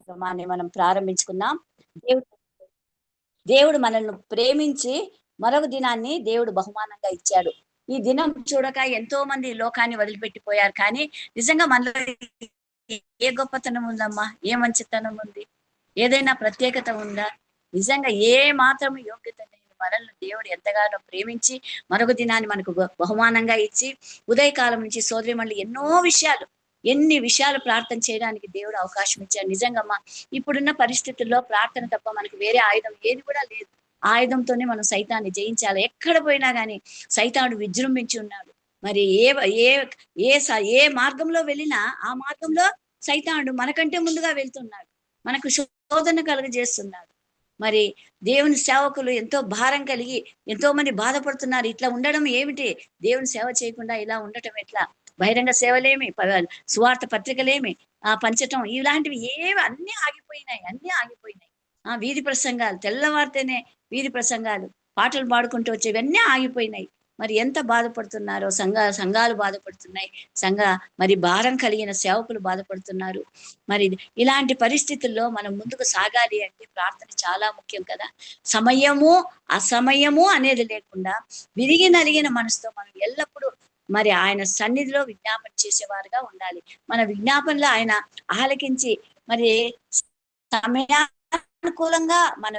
కార్యక్రమాన్ని మనం ప్రారంభించుకుందాం. దేవుడు దేవుడు మనల్ని ప్రేమించి మరొక దినాన్ని దేవుడు బహుమానంగా ఇచ్చాడు. ఈ దినం చూడక ఎంతో మంది లోకాన్ని వదిలిపెట్టిపోయారు. కానీ నిజంగా మనలో ఏ గొప్పతనం ఉందమ్మా? ఏ మంచితనం ఉంది? ఏదైనా ప్రత్యేకత ఉందా? నిజంగా ఏ మాత్రం యోగ్యత లేని మనల్ని దేవుడు ఎంతగానో ప్రేమించి మరొక దినాన్ని మనకు బహుమానంగా ఇచ్చి ఉదయకాలం నుంచి సోదరిమణులు ఎన్ని విషయాలు ప్రార్థన చేయడానికి దేవుడు అవకాశం ఇచ్చాడు. నిజంగమ్మా ఇప్పుడున్న పరిస్థితుల్లో ప్రార్థన తప్ప మనకు వేరే ఆయుధం ఏది కూడా లేదు. ఆయుధంతోనే మనం సైతాన్ని జయించాలి. ఎక్కడ పోయినా గానీ సైతానుడు విజృంభించి ఉన్నాడు. మరి ఏ ఏ ఏ ఏ మార్గంలో వెళ్ళినా ఆ మార్గంలో సైతానుడు మనకంటే ముందుగా వెళ్తున్నాడు. మనకు శోధన కలుగజేస్తున్నాడు. మరి దేవుని సేవకులు ఎంతో భారం కలిగి ఎంతో మంది బాధపడుతున్నారు. ఇట్లా ఉండడం ఏమిటి? దేవుని సేవ చేయకుండా ఇలా ఉండటం ఎట్లా? బహిరంగ సేవలేమి, సువార్త పత్రికలేమి, పంచటం ఇలాంటివి ఏవి అన్ని ఆగిపోయినాయి. వీధి ప్రసంగాలు, తెల్లవారితేనే వీధి ప్రసంగాలు, పాటలు పాడుకుంటూ వచ్చేవన్నీ ఆగిపోయినాయి. మరి ఎంత బాధపడుతున్నారో సంఘాలు బాధపడుతున్నాయి. మరి భారం కలిగిన సేవకులు బాధపడుతున్నారు. మరి ఇలాంటి పరిస్థితుల్లో మనం ముందుకు సాగాలి అంటే ప్రార్థన చాలా ముఖ్యం కదా. సమయము అసమయము అనేది లేకుండా విరిగి నలిగిన మనసుతో మనం ఎల్లప్పుడూ మరి ఆయన సన్నిధిలో విజ్ఞాపన చేసేవారుగా ఉండాలి. మన విజ్ఞాపనలో ఆయన ఆలకించి మరి సమయానుకూలంగా మన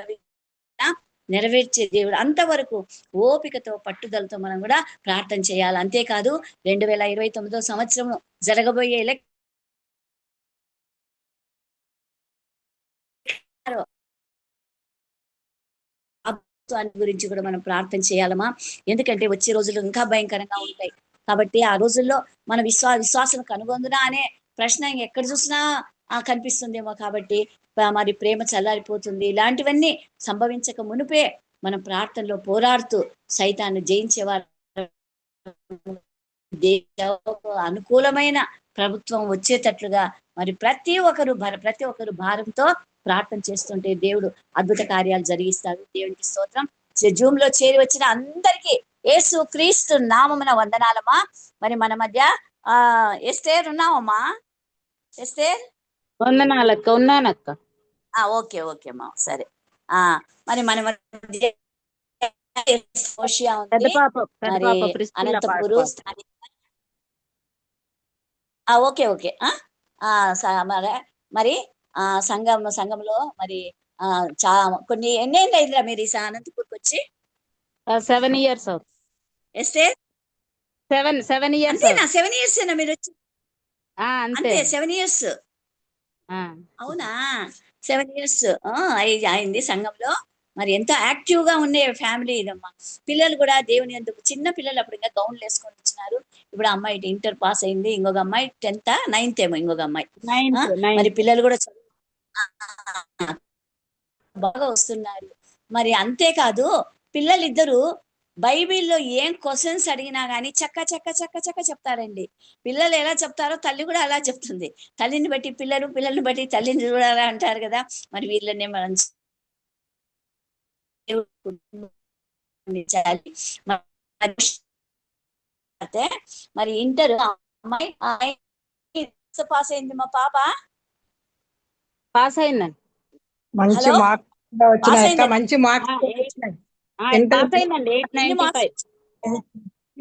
నెరవేర్చే దేవుడు. అంతవరకు ఓపికతో పట్టుదలతో మనం కూడా ప్రార్థన చేయాలి. అంతేకాదు 2029 సంవత్సరం జరగబోయే గురించి కూడా మనం ప్రార్థన చేయాలమా. ఎందుకంటే వచ్చే రోజులు ఇంకా భయంకరంగా ఉంటాయి. కాబట్టి ఆ రోజుల్లో మన విశ్వాసం కనుగొందునా అనే ప్రశ్న ఎక్కడ చూసినా కనిపిస్తుందేమో. కాబట్టి మరి ప్రేమ చల్లారిపోతుంది. ఇలాంటివన్నీ సంభవించక మునిపే మనం ప్రార్థనలో పోరాడుతూ సైతాన్ని జయించేవారు అనుకూలమైన ప్రభుత్వం వచ్చేటట్లుగా మరి ప్రతి ఒక్కరు భారంతో ప్రార్థన చేస్తుంటే దేవుడు అద్భుత కార్యాలు జరిగిస్తాడు. దేవునికి స్తోత్రం. జూమ్ లో చేరి వచ్చిన అందరికీ యేసు క్రీస్తు నామమున వందనాలమ్మా. మరి మన మధ్య ఎస్తేర్ ఉన్నావమ్మా? ఎస్తేర్ వందనాలక్క. ఉన్నానక్క. ఓకే అమ్మా, సరే. మరి మన మధ్య మరి అనంతపురు స్థానిక ఓకే. మరి సంఘంలో మరి కొన్ని ఎన్నేళ్ళు అయిందిరా మీరు ఈ అనంతపూర్కి వచ్చి? 7 years. ఎస్తే 7 years. 7 years మీరు వచ్చి? అంతే 7 years. అవునా? 7 years అయింది సంఘంలో. మరి ఎంతో యాక్టివ్ గా ఉండే ఫ్యామిలీ ఇదమ్మా. పిల్లలు కూడా దేవుని ఎందుకు చిన్న పిల్లలు అప్పుడు ఇంకా గౌన్లు వేసుకొని వచ్చినారు. ఇప్పుడు అమ్మాయి ఇంటర్ పాస్ అయింది. ఇంకొక అమ్మాయి 10th 9th ఏమో ఇంకొక అమ్మాయి. మరి పిల్లలు కూడా బాగా వస్తున్నారు. మరి అంతేకాదు పిల్లలిద్దరూ బైబిల్లో ఏం క్వశ్చన్స్ అడిగినా గానీ చక్క చెప్తారండి. పిల్లలు ఎలా చెప్తారో తల్లి కూడా అలా చెప్తుంది. తల్లిని బట్టి పిల్లల్ని బట్టి తల్లిని చూడాలా అంటారు కదా. మరి వీళ్ళనే మనం మరి ఇంటర్ అమ్మాయి పాస్ అయింది. మా పాప పాస్ అయిందండి. మంచి మార్క్స్ వచ్చినాయి. మంచి మార్క్స్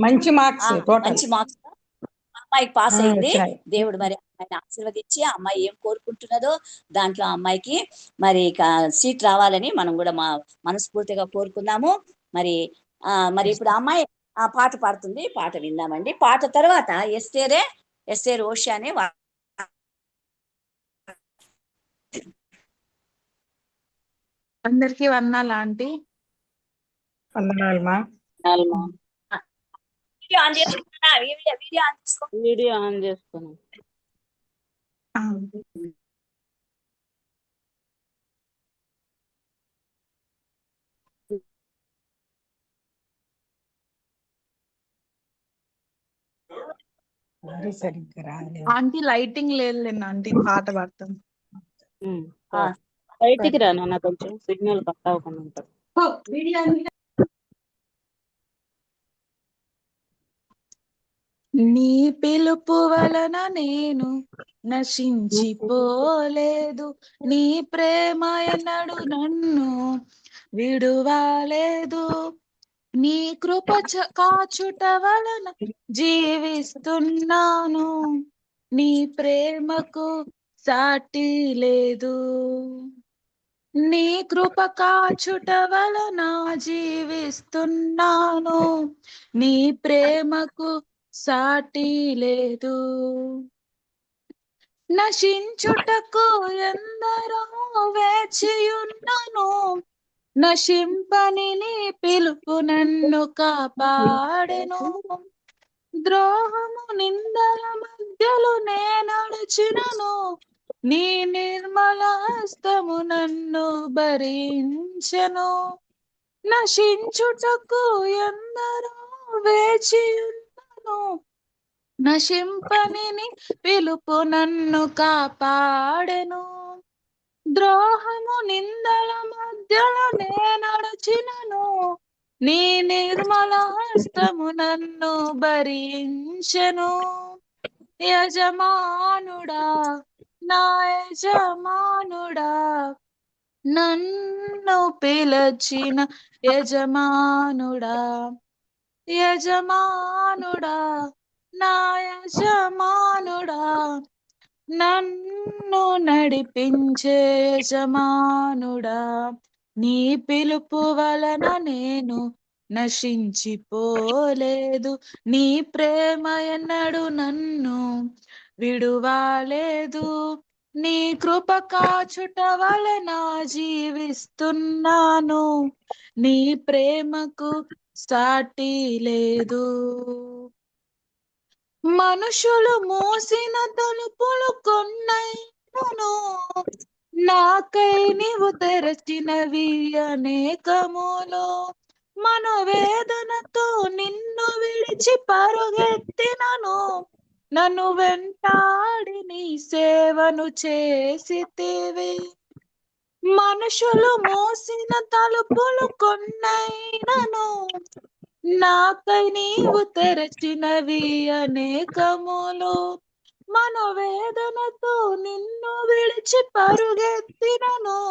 మంచి మార్క్స్ అమ్మాయికి పాస్ అయింది. దేవుడు మరి అమ్మాయిని ఆశీర్వదించి ఆ అమ్మాయి ఏం కోరుకుంటున్నదో దాంట్లో ఆ అమ్మాయికి మరి సీట్ రావాలని మనం కూడా మనస్ఫూర్తిగా కోరుకుందాము. మరి ఇప్పుడు ఆ అమ్మాయి పాట పాడుతుంది. పాట విందామండి. పాట తర్వాత ఎస్తేర్ ఓషా అనే అందరికీ వందనాలు ఆంటీ. వందనాలమ్మా. వీడియో ఆన్ చేసుకున్నా. ఆంటీ లైటింగ్ లేదు ఆంటీ. పాట పాడతాం. బయటికి రా నాన్న, కొంచెం సిగ్నల్ కట్ అవ్వకుండా ఉంటుంది. నీ పిలుపు వలన నేను నశించిపోలేదు, నీ ప్రేమ ఎన్నడు నన్ను విడువలేదు, నీ కృప కాచుట వలన జీవిస్తున్నాను, నీ ప్రేమకు సాటి లేదు. నీ కృప కాచుట వలన జీవిస్తున్నాను, నీ ప్రేమకు సాటి లేదు. నశించుటకు ఎందరో వేచియున్నను, నశింపని నీ పిలుపు నన్ను కాపాడెను. ద్రోహము నిందల మధ్యలో నే నడిచినను, నీ నిర్మల హస్తము నన్ను భరించెను. నశించుటకు ఎందరో వేచియున్నను, నశింపని నీ పిలుపు నన్ను కాపాడెను. ద్రోహము నిందల మధ్యలో నే నడిచినను, నీ నిర్మల హస్తము నన్ను భరించెను. యజమానుడా, నా యజమానుడా, నన్ను పిలచిన యజమానుడా, యజమానుడా, నా యజమానుడా, నన్ను నడిపించే యజమానుడా, నీ పిలుపు వలన నేను నశించిపోలేదు, నీ ప్రేమ ఎన్నడు నన్ను విడువలేదు, నీ కృప కాచుట వలన జీవిస్తున్నాను, నీ ప్రేమకు సాటి లేదు. మనుషులు మూసిన తలుపులు కొన్నైనను, నాకై నీవు తెరచినవి అనేకములు. మనోవేదనతో నిన్ను విడిచి పరుగెత్తినను, నన్ను వెంటాడి నీ సేవను చేసితివి. మనుషులు మూసిన తలుపులు కొన్నైనను, నాకై నీవు తెరచినవి అనేకములు. మనోవేదనతో నిన్ను విడిచి పరుగెత్తినను,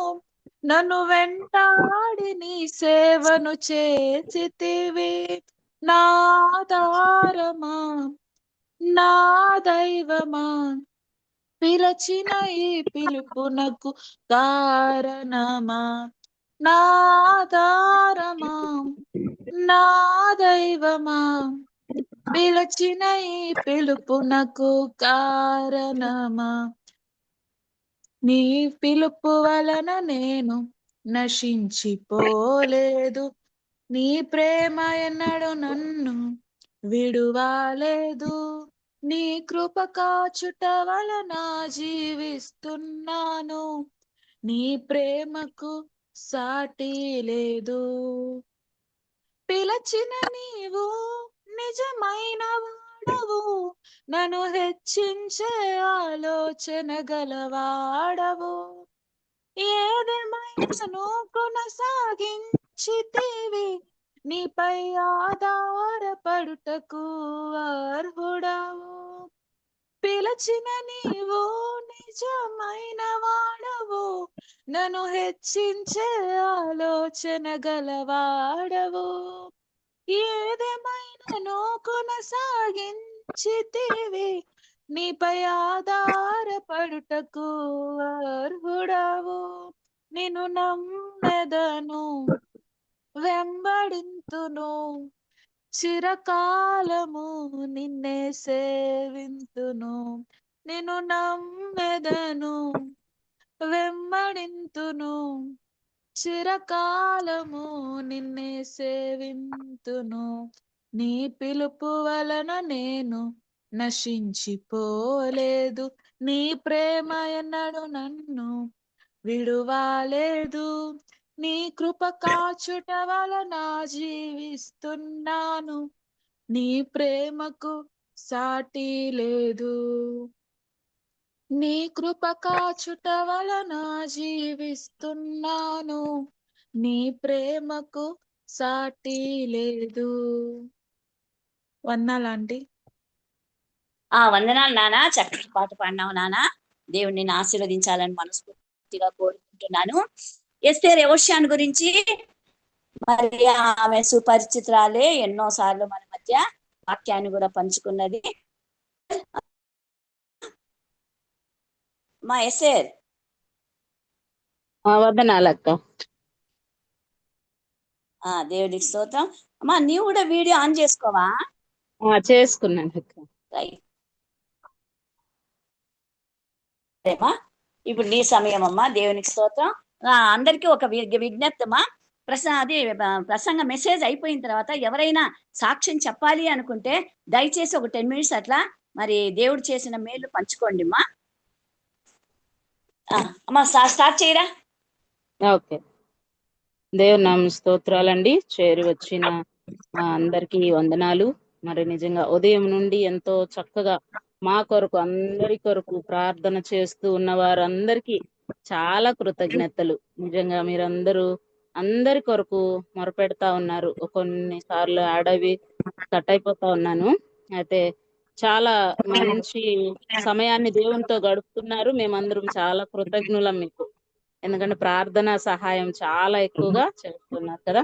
నన్ను వెంటాడి నీ సేవను చేసితివి. నా ఆధారమా, నా దైవమా, పిలచిన ఈ పిలుపునకు కారణమా. నా ఆధారమా, నా దైవమా, పిలచిన ఈ పిలుపునకు కారణమా. నీ పిలుపు వలన నేను నశించిపోలేదు, నీ ప్రేమ ఎన్నడు నన్ను విడువలేదు, నీ కృప కాచుట వలన జీవిస్తున్నాను, నీ ప్రేమకు సాటి లేదు. పిలచిన నీవు నిజమైన వాడవు, నన్ను హెచ్చించే ఆలోచన గలవాడవు. ఏదేమైనను కొనసాగించితివి, నీపై ఆధారపడుటకు అర్హుడవు. పిలచిన నీవు నిజమైన వాడవు, నన్ను హెచ్చించే ఆలోచన గలవాడవు. ఏదేమైనను కొనసాగించితివి, నీపై ఆధారపడుటకు అర్హుడవు. నిన్ను నమ్మెదను, వెంబడింతును, చిరకాలము నిన్నే సేవింతును. నిన్ను నమ్మెదను, వెంబడింతును, చిరకాలము నిన్నే సేవింతును. నీ పిలుపు వలన నేను నశించిపోలేదు, నీ ప్రేమ ఎన్నడు నన్ను విడువలేదు, నీ కృప కాచుట వలన జీవిస్తున్నాను, నీ ప్రేమకు సాటి లేదు. నీ కృప కాచుట వలన జీవిస్తున్నాను, నీ ప్రేమకు సాటి లేదు. వందనాలండి. వందనాలు నాన్న, చక్కటి పాట పాడినావు నాన్న. దేవుడు నిన్ను ఆశీర్వదించాలని మనస్ఫూర్తిగా కోరుకుంటున్నాను. ఎస్తేర్ యెహోషువను గురించి మరి ఆమె సుపరిచితురాలే, ఎన్నో సార్లు మన మధ్య వాక్యాన్ని కూడా పంచుకున్నది. మా ఎస్తేర్ వందనాలక్క. దేవుడికి స్తోత్రం. అమ్మా నీవు కూడా వీడియో ఆన్ చేసుకోవా? చేసుకున్నాను అక్క. రైట్. ఇప్పుడు నీ సమయం అమ్మా. దేవునికి స్తోత్రం. అందరికీ ఒక విజ్ఞప్తమా, ప్రసంగ మెసేజ్ అయిపోయిన తర్వాత ఎవరైనా సాక్ష్యం చెప్పాలి అనుకుంటే దయచేసి ఒక 10 minutes అట్లా మరి దేవుడు చేసిన మేలు పంచుకోండి అమ్మా. అమ్మా స్టార్ట్ చేయరా? ఓకే. దేవుని నామ స్తోత్రాలండి. చేరి వచ్చిన అందరికీ వందనాలు. మరి నిజంగా ఉదయం నుండి ఎంతో చక్కగా మా కొరకు, అందరి కొరకు ప్రార్థన చేస్తూ ఉన్న వారందరికీ చాలా కృతజ్ఞతలు. నిజంగా మీరందరూ అందరి కొరకు మొరపెడతా ఉన్నారు. కొన్నిసార్లు అడవి కట్ అయిపోతా ఉన్నాను. అయితే చాలా మంచి సమయాన్ని దేవునితో గడుపుతున్నారు. మేమందరం చాలా కృతజ్ఞులం మీకు. ఎందుకంటే ప్రార్థన సహాయం చాలా ఎక్కువగా చేస్తున్నారు కదా.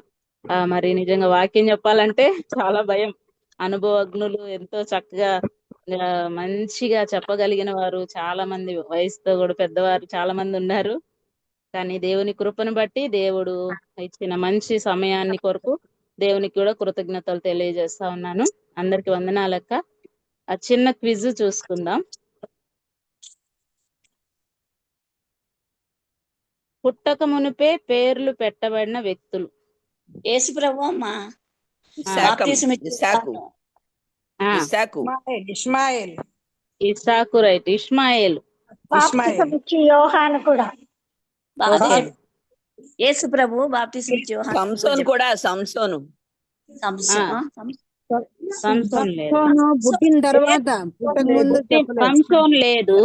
మరి నిజంగా వాక్యం చెప్పాలంటే చాలా భయం. అనుభవజ్ఞులు, ఎంతో చక్కగా మంచిగా చెప్పగలిగిన వారు చాలా మంది, వయసుతో కూడా పెద్దవారు చాలా మంది ఉన్నారు. కానీ దేవుని కృపను బట్టి, దేవుడు ఇచ్చిన మంచి సమయాన్ని కొరకు దేవునికి కూడా కృతజ్ఞతలు తెలియజేస్తా ఉన్నాను. అందరికి వందనాలక్క. ఆ చిన్న క్విజ్ చూసుకుందాం. పుట్టక మునిపే పేర్లు పెట్టబడిన వ్యక్తులు. యేసు ప్రభు అమ్మా. ఇష్మాయేల్. ఇస్సాకు రైట్. ఇష్మాయేల్. యోహాను కూడా. యేసు ప్రభు బాప్తిసం ఇచ్చే యోహాను. సంసోను కూడా. సంసోను పుట్టిన తర్వాత సంసోన్ లేదు.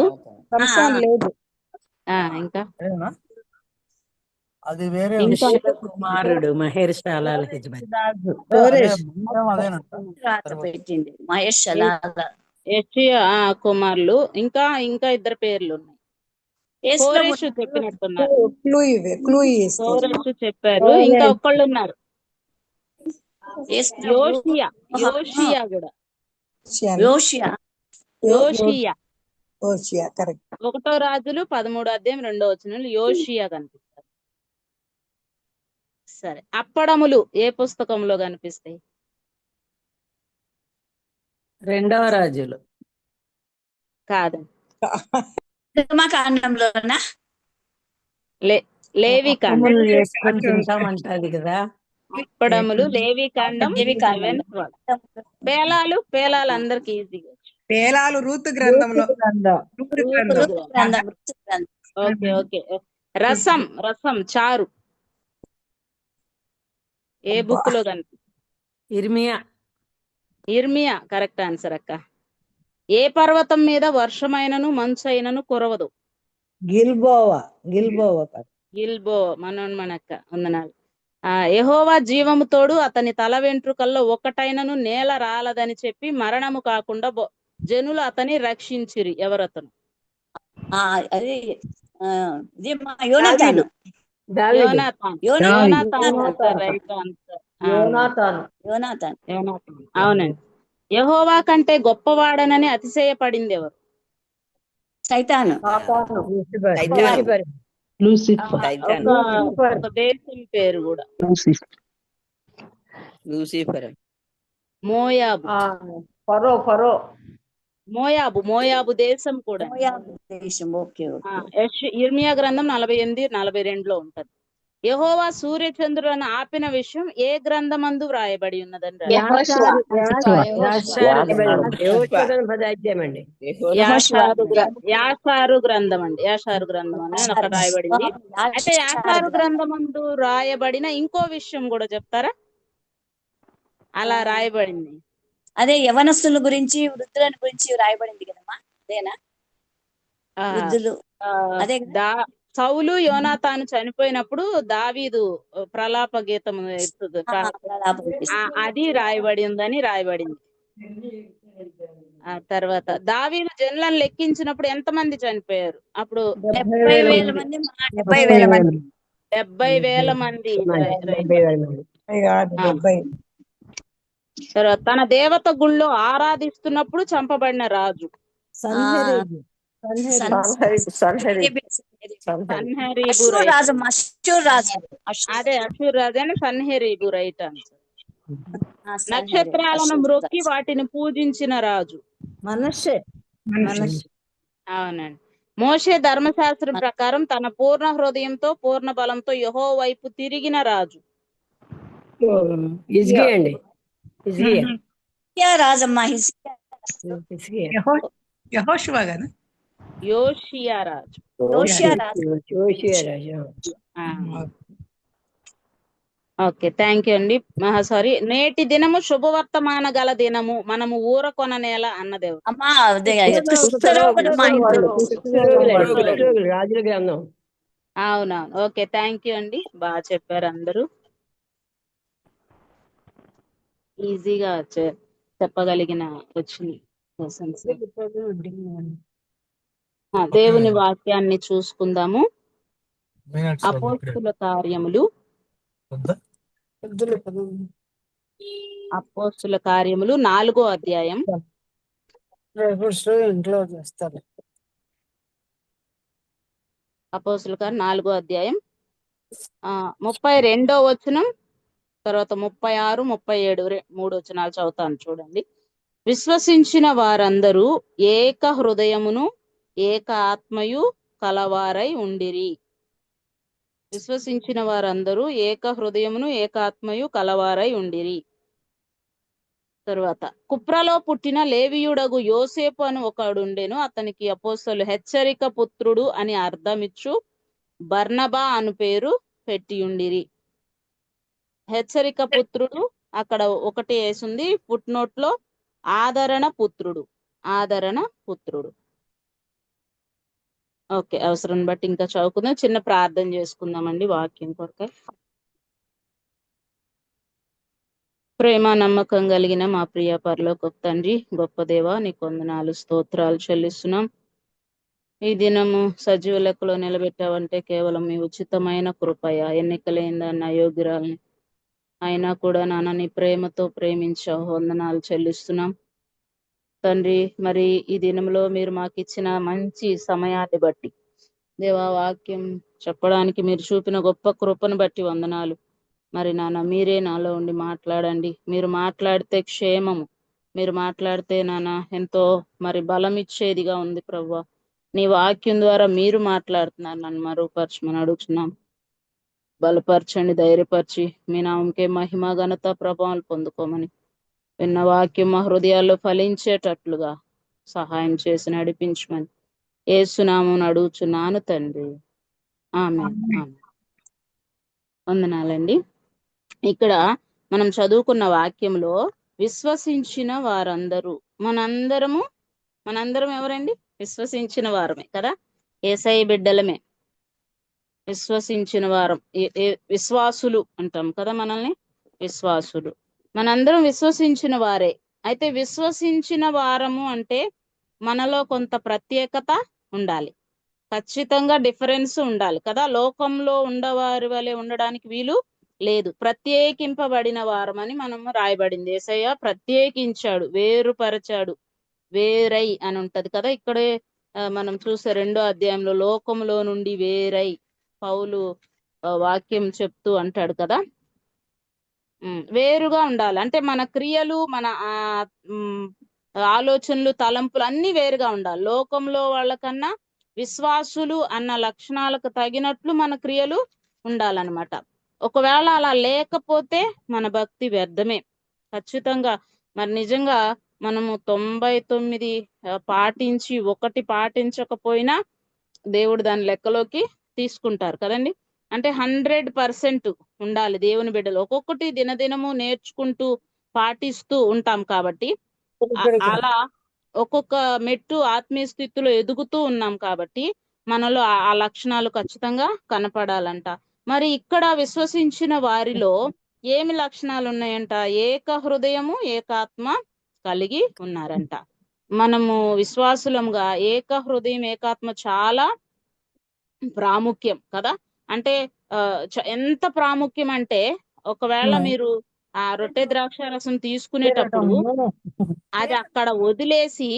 ఇంకా అది వేరే కుమారుడు మహేర్షాల పెట్టింది మహేష్ కుమారులు. ఇంకా ఇంకా ఇద్దరు పేర్లు ఉన్నాయి. కోరేషు చెప్పినట్టున్నారు. కోరేషు చెప్పారు. ఇంకా ఒక్కళ్ళు ఉన్నారు. యోషియా. యోషియా కూడా. యోషియా. 1వ రాజులు 13వ అధ్యాయం 2వ వచనంలో యోషియా కనిపిస్తారు. సరే, అప్పడములు ఏ పుస్తకంలో కనిపిస్తాయి? 2వ రాజులు కాదు. కాండంలోనా? లేవి కాండం. తింటామంటది కదా. అప్పడములు లేవి కాండం. పేలాలు. పేలాలు అందరికి ఈజీగా. పేలాలు రూతు గ్రంథంలో. Okay okay. రసం. రసం చారు ఏ బుక్ లో కనిపి? ఇర్మియా. ఇర్మియా కరెక్ట్ ఆన్సర్ అక్క. ఏ పర్వతం మీద వర్షమైనను మంచు అయినను కురవదు? గిల్బోవా. మనక్క వందనాలు. యెహోవా జీవము తోడు అతని తల వెంట్రుకల్లో ఒకటైనను నేల రాలదని చెప్పి మరణము కాకుండా జనులు అతని రక్షించిరి. ఎవరతను? అవునండి. యెహోవా కంటే గొప్పవాడనని అతిశయపడింది ఎవరు? సైతాను. దేశం పేరు కూడా లూసిఫర్. మోయాబు. మోయాబు దేశం కూడా. ఇర్మియా గ్రంథం 48-42 ఉంటది. యెహోవా సూర్య చంద్రులను ఆపిన విషయం ఏ గ్రంథమందు వ్రాయబడి ఉన్నదండి? యాషారు గ్రంథం అండి. యాషారు గ్రంథం అని అక్కడ రాయబడింది. అయితే యాషారు గ్రంథమందు రాయబడిన ఇంకో విషయం కూడా చెప్తారా? అలా రాయబడింది. అదే యవనస్తుల గురించి, వృద్ధుల గురించి రాయబడింది కదమ్మా. అదేనా? వృద్ధులు. అదే సౌలు యోనాతాను చనిపోయినప్పుడు దావీదు ప్రలాప గీతం అది రాయబడి ఉందని రాయబడింది. ఆ తర్వాత దావీదు జనులను లెక్కించినప్పుడు ఎంతమంది చనిపోయారు? అప్పుడు 70,000 మంది 70,000 మంది 70,000 మంది. ఆ, 70. తర్వాత తన దేవత గుళ్ళో ఆరాధిస్తున్నప్పుడు చంపబడిన రాజు సన్హెరీబు. సన్హెరీబు అశ్షూర్ రైట్. రాజు అశ్షూర్ రాజు అదే అషూర్ రాజు అని సన్హెరీబు రైట్ ఆన్సర్. నక్షత్రాలను మ్రొక్కి వాటిని పూజించిన రాజు మనషే. మనషే. అవునండి. మోషే ధర్మశాస్త్రం ప్రకారం తన పూర్ణ హృదయంతో పూర్ణ బలంతో యెహోవా వైపు తిరిగిన రాజు హిజ్కియా అండి. హిజ్కియా. రాజమ్మ హిజ్కియా. యెహోషువ గారు. యోషియా రాజు. యోషియా రాజు యోషియా రాజు. ఓకే, థ్యాంక్ యూ అండి. సారీ, నేటి దినము శుభవర్తమాన గల దినము, మనము ఊర కొననేల అన్నదేవు. అమ్మా కుష్ఠరోగులు మా ఇంట్లో రాజుల గ్రంథం. అవునవును. ఓకే, థ్యాంక్ యూ అండి, బాగా చెప్పారు అందరూ. ఈజీగా చెప్పగలిగిన వచ్చింది క్వశ్చన్స్. దేవుని వాక్యాన్ని చూసుకుందాము. అపోస్తుల కార్యములు 4వ అధ్యాయం. అపోస్తుల కార్యం 4వ అధ్యాయం 32వ వచనం, తర్వాత 36, 37 3 వచనాలు చదువుతాను చూడండి. విశ్వసించిన వారందరూ ఏక హృదయమును ఏక ఆత్మయు కలవారై ఉండిరి. విశ్వసించిన వారందరూ ఏక హృదయమును ఏకాత్మయు కలవారై ఉండిరి. తరువాత కుప్రలో పుట్టిన లేవియుడగు యోసేపు అని ఒకడుండెను. అతనికి అపోస్తలులు హెచ్చరిక పుత్రుడు అని అర్థమిచ్చు బర్నబా అను పేరు పెట్టియుండిరి. హెచ్చరిక పుత్రుడు అక్కడ ఒకటి వేసింది ఫుట్ నోట్ లో, ఆదరణ పుత్రుడు. ఆదరణ పుత్రుడు. ఓకే, అవసరం బట్టి ఇంకా చదువుకుందాం. చిన్న ప్రార్థన చేసుకుందామండి వాక్యం కొరకై. ప్రేమ నమ్మకం కలిగిన మా ప్రియ పరలోకపు తండ్రి, గొప్ప దేవ, నీకు వందనాలు స్తోత్రాలు చెల్లిస్తున్నాం. ఈ దినము సజీవ లెక్కలో నిలబెట్టావంటే కేవలం మీ ఉచితమైన కృపయ. ఎన్నికలేందన్న యోగ్యురాల్ని అయినా కూడా నాన్న నీ ప్రేమతో ప్రేమించావు, వందనాలు చెల్లిస్తున్నాం తండ్రి. మరి ఈ దినంలో మీరు మాకు ఇచ్చిన మంచి సమయాన్ని బట్టి దేవా, వాక్యం చెప్పడానికి మీరు చూపిన గొప్ప కృపను బట్టి వందనాలు. మరి నాన్న మీరే నాలో ఉండి మాట్లాడండి. మీరు మాట్లాడితే క్షేమము, మీరు మాట్లాడితే నాన్న ఎంతో మరి బలం ఇచ్చేదిగా ఉంది ప్రభువా. నీ వాక్యం ద్వారా మీరు మాట్లాడుతున్నారు, నన్ను మరుపరచమని అడుగుతున్నాం. బలపరచండి, ధైర్యపరిచి మీ నామంకే మహిమ ఘనత ప్రభావాలు పొందుకోమని విన్న వాక్యం మా హృదయాల్లో ఫలించేటట్లుగా సహాయం చేసి నడిపించమని యేసునామం అడుగుచున్నాను తండ్రి, ఆమేన్. వందనాలండి. ఇక్కడ మనం చదువుకున్న వాక్యంలో విశ్వసించిన వారందరూ, మనందరం ఎవరండి? విశ్వసించిన వారమే కదా, యేసయ్య బిడ్డలమే, విశ్వసించిన వారం. విశ్వాసులు అంటాం కదా మనల్ని, విశ్వాసులు. మనందరం విశ్వసించిన వారే. అయితే విశ్వసించిన వారము అంటే మనలో కొంత ప్రత్యేకత ఉండాలి, ఖచ్చితంగా డిఫరెన్స్ ఉండాలి కదా. లోకంలో ఉండవారి వలె ఉండడానికి వీలు లేదు. ప్రత్యేకింపబడిన వారమని మనము రాయబడింది. యేసయ్య ప్రత్యేకించాడు, వేరుపరచాడు, వేరై అని ఉంటది కదా. ఇక్కడే మనం చూసే 2వ అధ్యాయంలో లోకంలో నుండి వేరై పౌలు వాక్యం చెప్తూ అంటాడు కదా, వేరుగా ఉండాలి అంటే మన క్రియలు, మన ఆలోచనలు, తలంపులు అన్ని వేరుగా ఉండాలి. లోకంలో వాళ్ళకన్నా విశ్వాసులు అన్న లక్షణాలకు తగినట్లు మన క్రియలు ఉండాలన్నమాట. ఒకవేళ అలా లేకపోతే మన భక్తి వ్యర్థమే ఖచ్చితంగా. మరి నిజంగా మనము 99 పాటించి 1 పాటించకపోయినా దేవుడు దాని లెక్కలోకి తీసుకుంటారు కదండి. అంటే 100% ఉండాలి దేవుని బిడ్డలు. ఒక్కొక్కటి దినదినము నేర్చుకుంటూ పాటిస్తూ ఉంటాం కాబట్టి, అలా ఒక్కొక్క మెట్టు ఆత్మీయ స్థితిలో ఎదుగుతూ ఉన్నాం కాబట్టి మనలో ఆ లక్షణాలు ఖచ్చితంగా కనపడాలంట. మరి ఇక్కడ విశ్వసించిన వారిలో ఏమి లక్షణాలు ఉన్నాయంట? ఏక హృదయము ఏకాత్మ కలిగి ఉన్నారంట. మనము విశ్వాసులంగా ఏక హృదయం ఏకాత్మ చాలా ప్రాముఖ్యం కదా. అంటే ఎంత ప్రాముఖ్యం అంటే ఒకవేళ మీరు ఆ రొట్టె ద్రాక్ష రసం తీసుకునేటప్పుడు అది అక్కడ వదిలేసి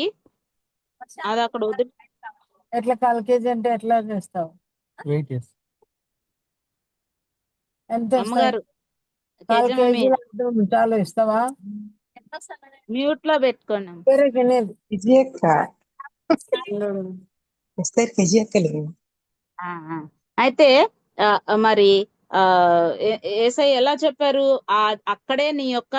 ఎట్లా 1/4 కేజీ అంటే ఎట్లా చేస్తావు? ఎంత అమ్మగారు 1/4 కేజీ చాలు ఇస్తావా? మ్యూట్ లో పెట్టుకోండి. అయితే మరి యేసయ్య ఎలా చెప్పారు? అక్కడే నీ యొక్క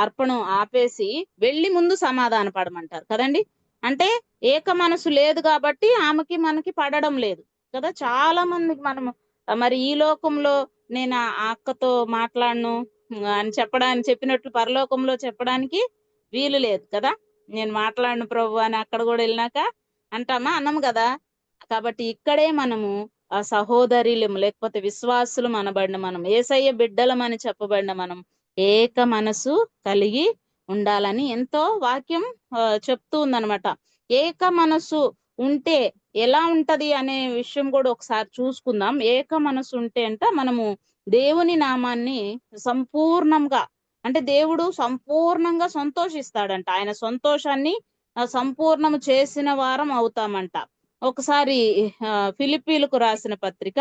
అర్పణం ఆపేసి వెళ్ళి ముందు సమాధాన పడమంటారు కదండి. అంటే ఏక మనసు లేదు కాబట్టి ఆమెకి మనకి పడడం లేదు కదా. చాలా మందికి మనము మరి ఈ లోకంలో నేను ఆ అక్కతో మాట్లాడను అని చెప్పినట్లు పరలోకంలో చెప్పడానికి వీలు లేదు కదా. నేను మాట్లాడను ప్రభు అని అక్కడ కూడా వెళ్ళినాక అంటామా? అన్నాము కదా. కాబట్టి ఇక్కడే మనము ఆ సహోదరులం లేకపోతే విశ్వాసులు అనబడిన మనం, యేసయ్య బిడ్డలం అని చెప్పబడిన మనం ఏక మనసు కలిగి ఉండాలని ఎంతో వాక్యం చెప్తూ ఉందన్నమాట. ఏక మనసు ఉంటే ఎలా ఉంటది అనే విషయం కూడా ఒకసారి చూసుకుందాం. ఏక మనసు ఉంటే మనము దేవుని నామాన్ని సంపూర్ణంగా, అంటే దేవుడు సంపూర్ణంగా సంతోషిస్తాడంట. ఆయన సంతోషాన్ని సంపూర్ణము చేసిన వారం అవుతామంట. ఒకసారి ఫిలిప్పీలకు రాసిన పత్రిక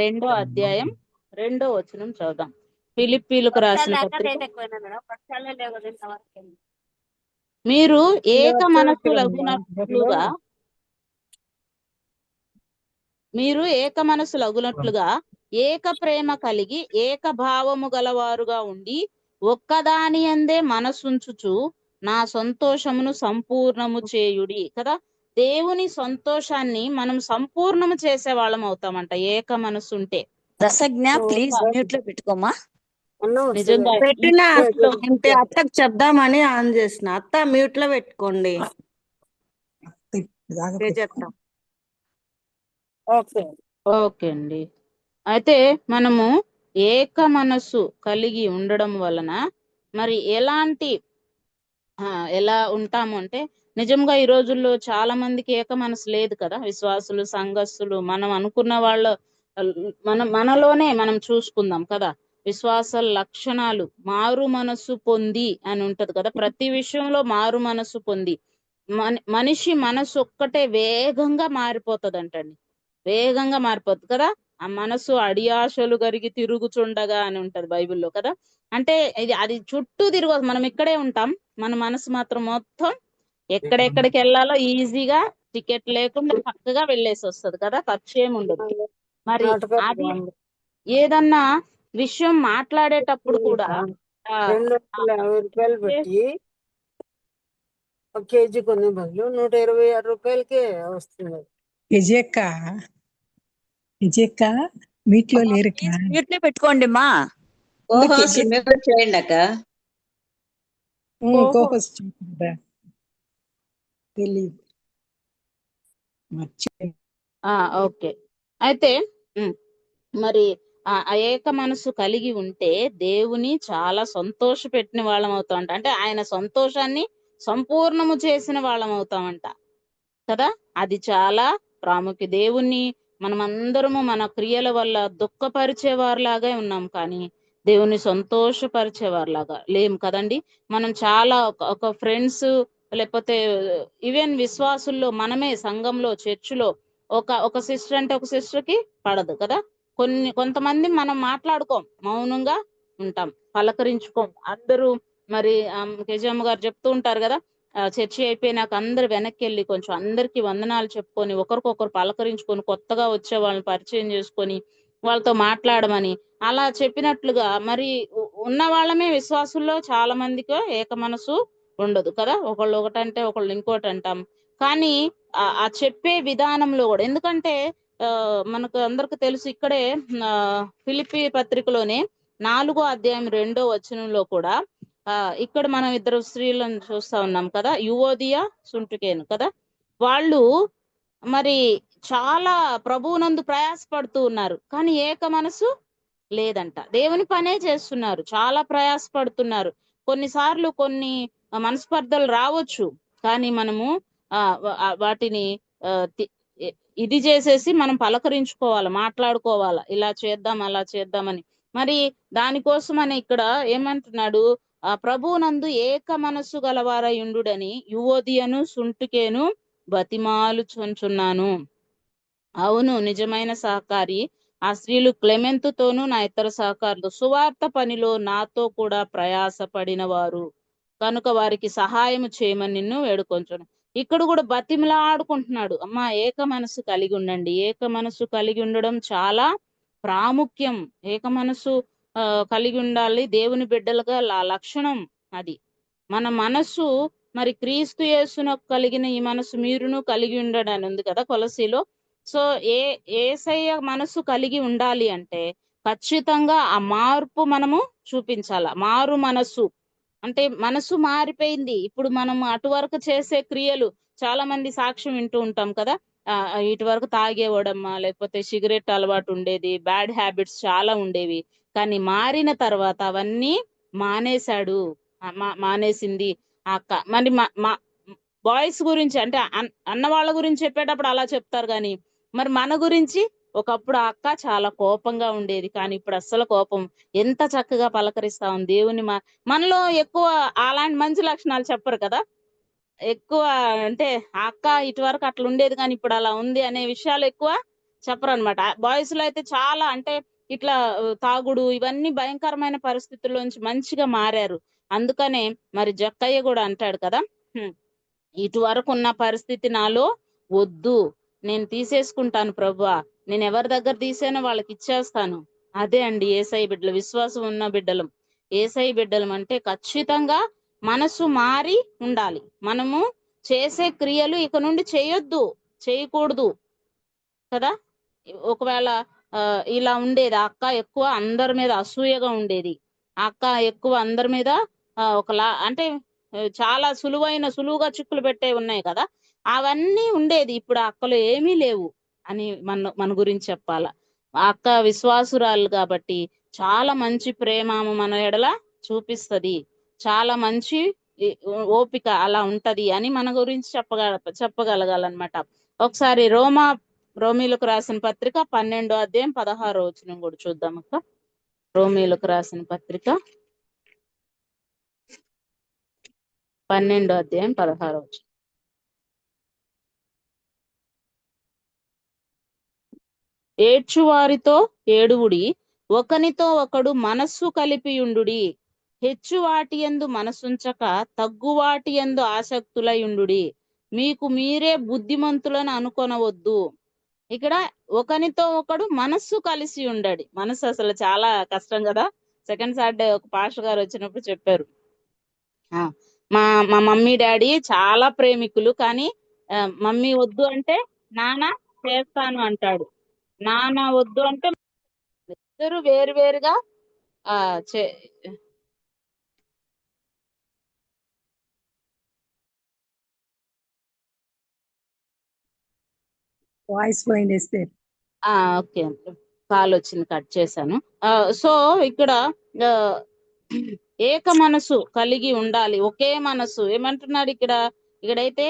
2వ అధ్యాయం 2వ వచనం చదువుదాం. ఫిలిప్పీలకు రాసిన పత్రిక. మీరు ఏక మనసులగునట్లుగా ఏక ప్రేమ కలిగి ఏక భావము గలవారుగా ఉండి ఒక్కదాని అందే మనసుంచుచు నా సంతోషమును సంపూర్ణము చేయుడి కదా. దేవుని సంతోషాన్ని మనం సంపూర్ణము చేసే వాళ్ళం అవుతామంట ఏక మనసు ఉంటే. రసజ్ఞ ప్లీజ్ మ్యూట్ లో పెట్టుకోమా. నిజంగా పెట్టినా అంటే అత్తకు చెప్దామని ఆన్ చేసిన. అత్త మ్యూట్ లో పెట్టుకోండి. ఓకే అండి. అయితే మనము ఏక మనసు కలిగి ఉండడం వలన మరి ఎలా ఉంటాము అంటే, నిజంగా ఈ రోజుల్లో చాలా మందికి ఏక మనసు లేదు కదా. విశ్వాసులు, సంఘస్థులు, మనం అనుకున్న మనలోనే మనం చూసుకుందాం కదా. విశ్వాస లక్షణాలు మారు మనసు పొంది అని ఉంటది కదా. ప్రతి విషయంలో మారు మనసు పొంది మనిషి మనసు ఒక్కటే వేగంగా మారిపోతుందంటండి. వేగంగా మారిపోతుంది కదా. ఆ మనసు అడియాశలు గరిగి తిరుగుచుండగా అని ఉంటది బైబిల్లో కదా. అంటే అది చుట్టూ తిరగదు, మనం ఇక్కడే ఉంటాం. మన మనసు మాత్రం మొత్తం ఎక్కడెక్కడికి వెళ్ళాలో ఈజీగా టికెట్ లేకుండా చక్కగా వెళ్ళేసి వస్తుంది కదా. ఖర్చు ఏమి ఉండదు. మరి అది ఏదన్నా విషయం మాట్లాడేటప్పుడు కూడా 250 పెట్టి 1 కేజీ కొన్ని బదులు 126 రూపాయలకే వస్తుంది. విజయక్క మీట్లో లేరు. మ్యూట్ లో పెట్టుకోండి మా. చేయండి అక్క. ఓకే. అయితే మరి ఆ ఏక మనసు కలిగి ఉంటే దేవుని చాలా సంతోష పెట్టిన వాళ్ళం అవుతామంట. అంటే ఆయన సంతోషాన్ని సంపూర్ణము చేసిన వాళ్ళం అవుతామంట కదా. అది చాలా ప్రాముఖ్యం. దేవుణ్ణి మనమందరము మన క్రియల వల్ల దుఃఖపరిచేవారిలాగా ఉన్నాం, కానీ దేవుని సంతోషపరిచేవారిలాగా లేం కదండి. మనం చాలా ఒక ఫ్రెండ్స్ లేకపోతే ఈవెన్ విశ్వాసుల్లో మనమే సంఘంలో చర్చిలో ఒక సిస్టర్ అంటే ఒక సిస్టర్ కి పడదు కదా. కొంతమంది మనం మాట్లాడుకోం, మౌనంగా ఉంటాం, పలకరించుకోం. అందరూ మరి కేజమ్మ గారు చెప్తూ ఉంటారు కదా, చర్చి అయిపోయినాక అందరు వెనక్కి వెళ్ళి కొంచెం అందరికి వందనాలు చెప్పుకొని ఒకరికొకరు పలకరించుకొని కొత్తగా వచ్చే వాళ్ళని పరిచయం చేసుకొని వాళ్ళతో మాట్లాడమని అలా చెప్పినట్లుగా మరి ఉన్న వాళ్ళమే విశ్వాసుల్లో చాలా మందికి ఏక మనసు ఉండదు కదా. ఒకళ్ళు ఒకటంటే ఒకళ్ళు ఇంకోటి అంటాం. కానీ ఆ చెప్పే విధానంలో కూడా, ఎందుకంటే మనకు అందరికి తెలుసు, ఇక్కడే ఫిలిప్పీ పత్రికలోనే 4వ అధ్యాయం 2వ వచనంలో కూడా ఇక్కడ మనం ఇద్దరు స్త్రీలను చూస్తా ఉన్నాం కదా, యువోదియా సుంటుకేను కదా. వాళ్ళు మరి చాలా ప్రభువునందు ప్రయాసపడుతూ ఉన్నారు, కానీ ఏక మనసు లేదంట. దేవుని పనే చేస్తున్నారు, చాలా ప్రయాసపడుతున్నారు. కొన్నిసార్లు కొన్ని మనస్పర్ధలు రావచ్చు, కానీ మనము వాటిని ఇది చేసేసి మనం పలకరించుకోవాలి, మాట్లాడుకోవాలి, ఇలా చేద్దాం అలా చేద్దామని. మరి దానికోసమని ఇక్కడ ఏమంటున్నాడు, ప్రభువునందు ఏక మనస్సు గలవారయుండుడని యువోదియను సుంటుకేను బతిమాలుచున్నాను. అవును, నిజమైన సహకారి ఆ స్త్రీలు క్లెమెంతుతోనూ నా ఇతర సహకారులు సువార్త పనిలో నాతో కూడా ప్రయాసపడిన వారు కనుక వారికి సహాయం చేయమని నిన్ను వేడుకొంచును. ఇక్కడ కూడా బతిమలాడుకుంటున్నాడు, అమ్మా ఏక మనసు కలిగి ఉండండి. ఏక మనసు కలిగి ఉండడం చాలా ప్రాముఖ్యం. ఏక మనసు కలిగి ఉండాలి. దేవుని బిడ్డలుగా లక్షణం అది. మన మనస్సు మరి క్రీస్తు యేసునకు కలిగిన ఈ మనసు మీరును కలిగి ఉండడని ఉంది కదా కొలసీలో. సో ఏసయ్య మనసు కలిగి ఉండాలి అంటే ఖచ్చితంగా ఆ మార్పు మనము చూపించాల. మారు మనస్సు అంటే మనసు మారిపోయింది. ఇప్పుడు మనం అటు వరకు చేసే క్రియలు, చాలా మంది సాక్ష్యం వింటూ ఉంటాం కదా, ఇటు వరకు తాగేవాడమ్మా, లేకపోతే సిగరెట్ అలవాటు ఉండేది, బ్యాడ్ హ్యాబిట్స్ చాలా ఉండేవి. కానీ మారిన తర్వాత అవన్నీ మానేశాడు, మానేసింది అక్క. మరి బాయ్స్ గురించి అంటే అన్న వాళ్ళ గురించి చెప్పేటప్పుడు అలా చెప్తారు, కానీ మరి మన గురించి ఒకప్పుడు ఆ అక్క చాలా కోపంగా ఉండేది, కానీ ఇప్పుడు అస్సలు కోపం, ఎంత చక్కగా పలకరిస్తా ఉంది. దేవుని మనలో ఎక్కువ అలాంటి మంచి లక్షణాలు చెప్పరు కదా, ఎక్కువ అంటే ఆ అక్క ఇటు వరకు అట్లా ఉండేది కానీ ఇప్పుడు అలా ఉంది అనే విషయాలు ఎక్కువ చెప్పరు అనమాట. బాయ్స్ లో అయితే చాలా అంటే ఇట్లా తాగుడు ఇవన్నీ భయంకరమైన పరిస్థితుల్లోంచి మంచిగా మారారు. అందుకనే మరి జక్కయ్య కూడా అంటాడు కదా, ఇటు వరకు ఉన్న పరిస్థితి నాలో వద్దు, నేను తీసేసుకుంటాను ప్రభువా, నేను ఎవరి దగ్గర తీసానో వాళ్ళకి ఇచ్చేస్తాను. అదే అండి ఏసై బిడ్డలు, విశ్వాసం ఉన్న బిడ్డలం. ఏసై బిడ్డలం అంటే ఖచ్చితంగా మనసు మారి ఉండాలి. మనము చేసే క్రియలు ఇక నుండి చేయొద్దు, చేయకూడదు కదా. ఒకవేళ ఇలా ఉండేది, ఆ అక్క ఎక్కువ అందరి మీద అసూయగా ఉండేది, ఆ అక్క ఎక్కువ అందరి మీద అంటే చాలా సులువుగా చిక్కులు పెట్టే ఉన్నాయి కదా, అవన్నీ ఉండేది. ఇప్పుడు ఆ అక్కలు ఏమీ లేవు అని మన గురించి చెప్పాల. ఆ అక్క విశ్వాసురాలు కాబట్టి చాలా మంచి ప్రేమ మన ఎడల చూపిస్తది, చాలా మంచి ఓపిక అలా ఉంటది అని మన గురించి చెప్పగలగాలన్నమాట. ఒకసారి రోమీలకు రాసిన పత్రిక 12వ అధ్యాయం 16వ వచనం కూడా చూద్దాం అక్క. రోమీలకు రాసిన పత్రిక 12వ అధ్యాయం 16వ వచనం. ఏడ్చువారితో ఏడువుడి, ఒకనితో ఒకడు మనస్సు కలిపియుండుడి, హెచ్చు వాటి యందు మనసుంచక తగ్గువాటి యందు ఆసక్తులయుండుడి, మీకు మీరే బుద్ధిమంతులను అనుకొనవద్దు. ఇక్కడ ఒకనితో ఒకడు మనస్సు కలిసి ఉండడి. మనస్సు అసలు చాలా కష్టం కదా. సెకండ్ సాటర్డే ఒక పాస్టర్ గారు వచ్చినప్పుడు చెప్పారు, మా మమ్మీ డాడీ చాలా ప్రేమికులు, కానీ మమ్మీ వద్దు అంటే నాన్న చేస్తాను అంటాడు, నాన్న వద్దు అంటే ఇద్దరు వేరువేరుగా వాయిస్ పోయింది. ఓకే, కాల్ వచ్చింది, కట్ చేశాను. సో ఇక్కడ ఏక మనసు కలిగి ఉండాలి, ఒకే మనసు. ఏమంటున్నాడు ఇక్కడైతే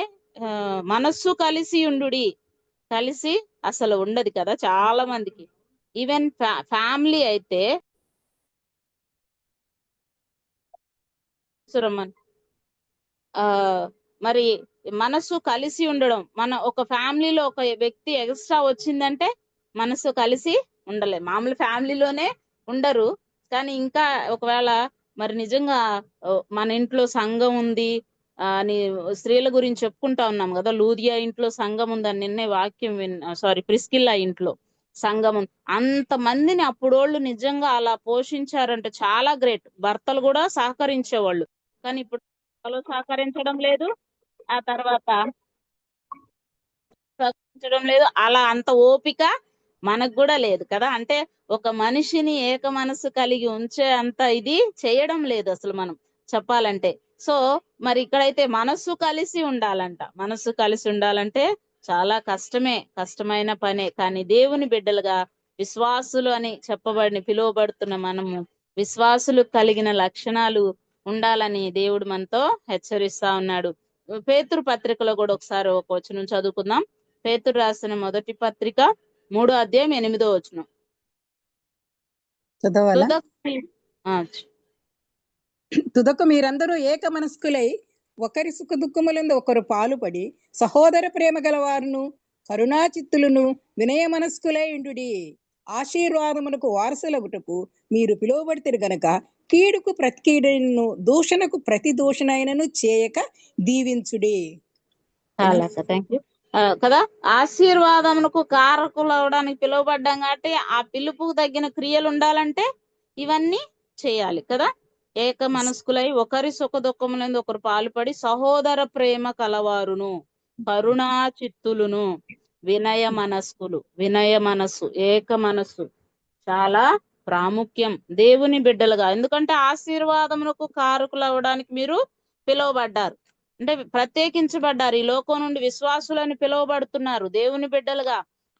మనస్సు కలిసి ఉండుడి, కలిసి అసలు ఉండదు కదా చాలా మందికి. ఈవెన్ ఫ్యామిలీ అయితే మరి మనసు కలిసి ఉండడం, మన ఒక ఫ్యామిలీలో ఒక వ్యక్తి ఎక్స్ట్రా వచ్చిందంటే మనసు కలిసి ఉండలే. మామూలు ఫ్యామిలీలోనే ఉండరు, కానీ ఇంకా ఒకవేళ మరి నిజంగా మన ఇంట్లో సంఘం ఉంది అని స్త్రీల గురించి చెప్పుకుంటా ఉన్నాం కదా, లూదియా ఇంట్లో సంఘం ఉందని నిన్నే వాక్యం ప్రిస్కిల్లా ఇంట్లో సంఘం ఉంది. అంతమందిని అప్పుడోళ్ళు నిజంగా అలా పోషించారంటే చాలా గ్రేట్. భర్తలు కూడా సహకరించేవాళ్ళు, కానీ ఇప్పుడు సహకరించడం లేదు, ఆ తర్వాత సహకరించడం లేదు, అలా అంత ఓపిక మనకు కూడా లేదు కదా. అంటే ఒక మనిషిని ఏక మనసు కలిగి ఉంచే అంత ఇది చేయడం లేదు అసలు మనం చెప్పాలంటే. సో మరి ఇక్కడైతే మనస్సు కలిసి ఉండాలంట. మనస్సు కలిసి ఉండాలంటే చాలా కష్టమైన పనే. కానీ దేవుని బిడ్డలుగా విశ్వాసులు అని పిలువబడుతున్న మనము విశ్వాసులు కలిగిన లక్షణాలు ఉండాలని దేవుడు మనతో హెచ్చరిస్తా ఉన్నాడు. పేతురు పత్రికలో కూడా ఒకసారి ఒక వచనం చదువుకుందాం. పేతురు రాసిన మొదటి పత్రిక 3వ అధ్యాయం 8వ వచనం చదవాలా? తుదకు మీరందరూ ఏక మనస్కులై ఒకరి సుఖ దుఃఖములందు ఒకరు పాలుపడి సహోదర ప్రేమ గలవారును కరుణాచిత్తులను వినయ మనస్కులై ఉండుడి. ఆశీర్వాదమునకు వారసులగుటకు మీరు పిలువబడితే గనక కీడుకు ప్రతి కీడును దూషణకు ప్రతి దూషణైనను చేయక దీవించుడి. థ్యాంక్ యూ కదా. ఆశీర్వాదమునకు కారకులు అవడానికి పిలువబడ్డాం కాబట్టి ఆ పిలుపుకు తగిన క్రియలు ఉండాలంటే ఇవన్నీ చేయాలి కదా. ఏక మనస్కులై ఒకరి సుఖ దుఃఖములందు ఒకరు పాలుపడి సహోదర ప్రేమ కలవారును కరుణా చిత్తులును వినయ మనస్సు ఏక మనస్సు చాలా ప్రాముఖ్యం దేవుని బిడ్డలుగా. ఎందుకంటే ఆశీర్వాదమునకు కారకులు అవ్వడానికి మీరు పిలువబడ్డారు, అంటే ప్రత్యేకించబడ్డారు. ఈ లోకం నుండి విశ్వాసులని పిలువబడుతున్నారు, దేవుని బిడ్డలుగా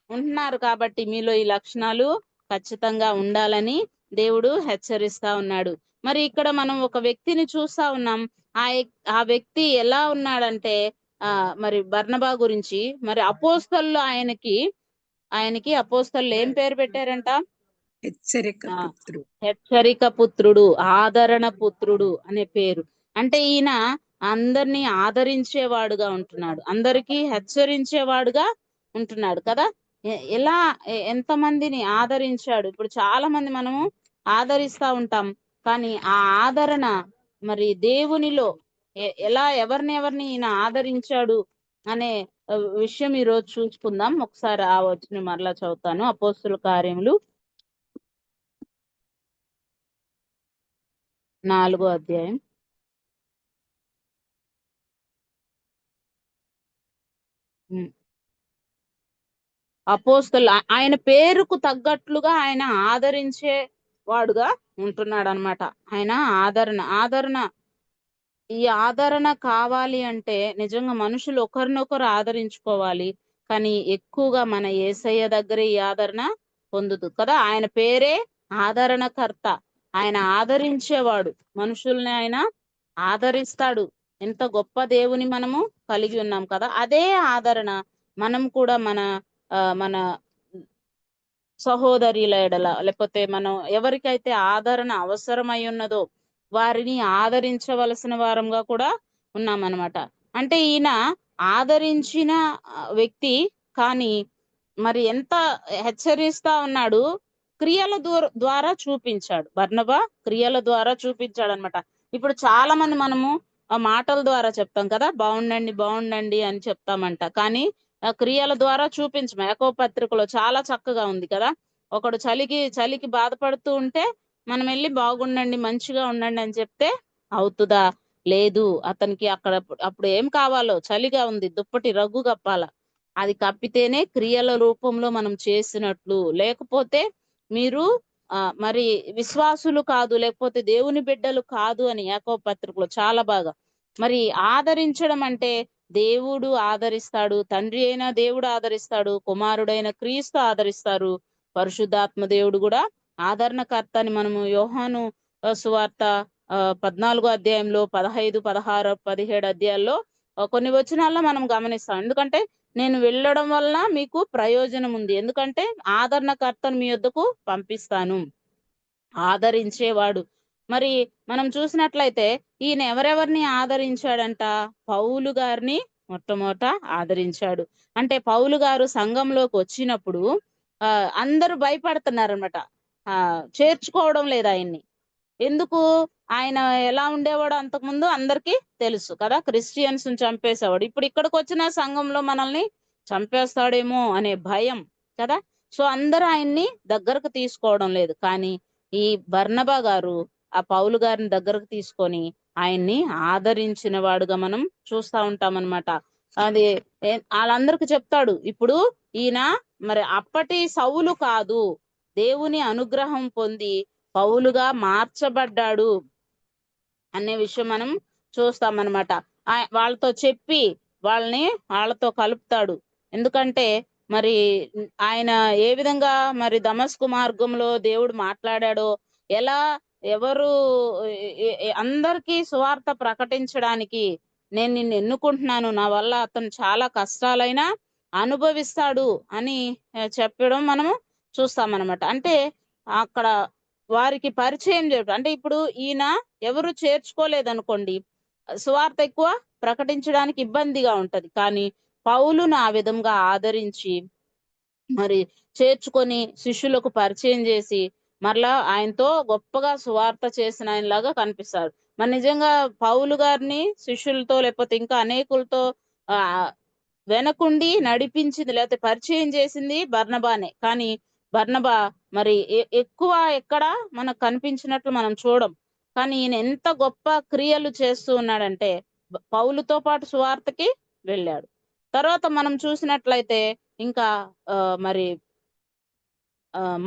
ఉంటున్నారు. కాబట్టి మీలో ఈ లక్షణాలు ఖచ్చితంగా ఉండాలని దేవుడు హెచ్చరిస్తా ఉన్నాడు. మరి ఇక్కడ మనం ఒక వ్యక్తిని చూస్తా ఉన్నాం. ఆ వ్యక్తి ఎలా ఉన్నాడంటే మరి బర్నబా గురించి మరి అపోస్తలు ఆయనకి అపోస్తలు ఏం పేరు పెట్టారంట? హెచ్చరిక పుత్రుడు, ఆదరణ పుత్రుడు అనే పేరు. అంటే ఈయన అందరినీ ఆదరించేవాడుగా ఉంటున్నాడు, అందరికీ హెచ్చరించేవాడుగా ఉంటున్నాడు కదా. ఎలా ఎంతమందిని ఆదరించాడు. ఇప్పుడు చాలా మంది మనము ఆదరిస్తా ఉంటాం, కానీ ఆ ఆదరణ మరి దేవునిలో ఎలా ఎవరిని ఈయన ఆదరించాడు అనే విషయం ఈ రోజు చూసుకుందాం. ఒకసారి ఆ వచనం మరలా చదువుతాను. అపోస్తుల కార్యములు 4వ అధ్యాయం అపోస్తలు ఆయన పేరుకు తగ్గట్లుగా ఆయన ఆదరించే వాడుగా ఉంటున్నాడు అనమాట. ఆయన ఆదరణ ఈ ఆదరణ కావాలి అంటే నిజంగా మనుషులు ఒకరినొకరు ఆదరించుకోవాలి, కానీ ఎక్కువగా మన యేసయ్య దగ్గరే ఈ ఆదరణ పొందుతూ కదా. ఆయన పేరే ఆదరణకర్త, ఆయన ఆదరించేవాడు, మనుషుల్ని ఆయన ఆదరిస్తాడు. ఎంత గొప్ప దేవుని మనము కలిగి ఉన్నాం కదా. అదే ఆదరణ మనం కూడా మన సహోదరుల ఎడల లేకపోతే మనం ఎవరికైతే ఆదరణ అవసరమై ఉన్నదో వారిని ఆదరించవలసిన వారంగా కూడా ఉన్నామన్నమాట. అంటే ఈయన ఆదరించిన వ్యక్తి, కానీ మరి ఎంత హెచ్చరిస్తా ఉన్నాడు, క్రియల ద్వారా చూపించాడు. బర్నబా క్రియల ద్వారా చూపించాడు అనమాట. ఇప్పుడు చాలా మంది మనము ఆ మాటల ద్వారా చెప్తాం కదా, బాగుండండి అని చెప్తామంట, కానీ క్రియల ద్వారా చూపించము. యాకోబు పత్రికలో చాలా చక్కగా ఉంది కదా. ఒకడు చలికి బాధపడుతూ ఉంటే మనం వెళ్ళి బాగుండండి, మంచిగా ఉండండి అని చెప్తే అవుతుందా? లేదు. అతనికి అప్పుడు ఏం కావాలో, చలిగా ఉంది, దుప్పటి రగ్గు కప్పాల, అది కప్పితేనే క్రియల రూపంలో మనం చేసినట్లు. లేకపోతే మీరు మరి విశ్వాసులు కాదు, లేకపోతే దేవుని బిడ్డలు కాదు అని యాకోబు పత్రికలో చాలా బాగా. మరి ఆదరించడం అంటే దేవుడు ఆదరిస్తాడు, తండ్రి అయిన దేవుడు ఆదరిస్తాడు, కుమారుడైన క్రీస్తు ఆదరిస్తారు, పరిశుద్ధాత్మ దేవుడు కూడా ఆదరణకర్త అని మనము యోహాను సువార్త 14వ అధ్యాయంలో 15, 16, 17 అధ్యాయాల్లో కొన్ని వచనాల్లో మనం గమనిస్తాం. ఎందుకంటే నేను వెళ్ళడం వల్ల మీకు ప్రయోజనం ఉంది, ఎందుకంటే ఆదరణకర్తను మీ వద్దకు పంపిస్తాను, ఆదరించేవాడు. మరి మనం చూసినట్లయితే ఈయన ఎవరెవరిని ఆదరించాడంట? పౌలు గారిని మొట్టమొదట ఆదరించాడు. అంటే పౌలు గారు సంఘంలోకి వచ్చినప్పుడు అందరూ భయపడుతున్నారనమాట, చేర్చుకోవడం లేదు ఆయన్ని. ఎందుకు? ఆయన ఎలా ఉండేవాడు అంతకుముందు అందరికీ తెలుసు కదా, క్రిస్టియన్స్ చంపేసేవాడు. ఇప్పుడు ఇక్కడికి వచ్చిన సంఘంలో మనల్ని చంపేస్తాడేమో అనే భయం కదా. సో అందరూ ఆయన్ని దగ్గరకు తీసుకోవడం లేదు. కానీ ఈ బర్నబా గారు ఆ పౌలు గారిని దగ్గరకు తీసుకొని ఆయన్ని ఆదరించిన వాడుగా మనం చూస్తా ఉంటాం అనమాట. అది వాళ్ళందరికి చెప్తాడు, ఇప్పుడు ఈయన మరి అప్పటి సౌలు కాదు, దేవుని అనుగ్రహం పొంది పౌలుగా మార్చబడ్డాడు అనే విషయం మనం చూస్తామన్నమాట. వాళ్ళతో చెప్పి వాళ్ళతో కలుపుతాడు. ఎందుకంటే మరి ఆయన ఏ విధంగా మరి దమస్కు మార్గంలో దేవుడు మాట్లాడాడో, ఎవరు అందరికీ సువార్త ప్రకటించడానికి నేను నిన్ను ఎన్నుకుంటున్నాను, నా వల్ల అతను చాలా కష్టాలైనా అనుభవిస్తాడు అని చెప్పడం మనము చూస్తామన్నమాట. అంటే అక్కడ వారికి పరిచయం చేయడం, అంటే ఇప్పుడు ఈయన ఎవరు చేర్చుకోలేదనుకోండి, సువార్త ఎక్కువ ప్రకటించడానికి ఇబ్బందిగా ఉంటది. కానీ పౌలును ఆ విధంగా ఆదరించి మరి చేర్చుకొని శిష్యులకు పరిచయం చేసి మరలా ఆయనతో గొప్పగా సువార్త చేసిన ఆయనలాగా కనిపిస్తారు. మరి నిజంగా పౌలు గారిని శిష్యులతో లేకపోతే ఇంకా అనేకులతో ఆ వెనకుండి నడిపించింది లేకపోతే పరిచయం చేసింది బర్నబానే. కానీ బర్నబా మరి ఎక్కువ ఎక్కడ మనకు కనిపించినట్లు మనం చూడం. కానీ ఈయన ఎంత గొప్ప క్రియలు చేస్తూ ఉన్నాడంటే పౌలుతో పాటు సువార్తకి వెళ్ళాడు. తర్వాత మనం చూసినట్లయితే ఇంకా మరి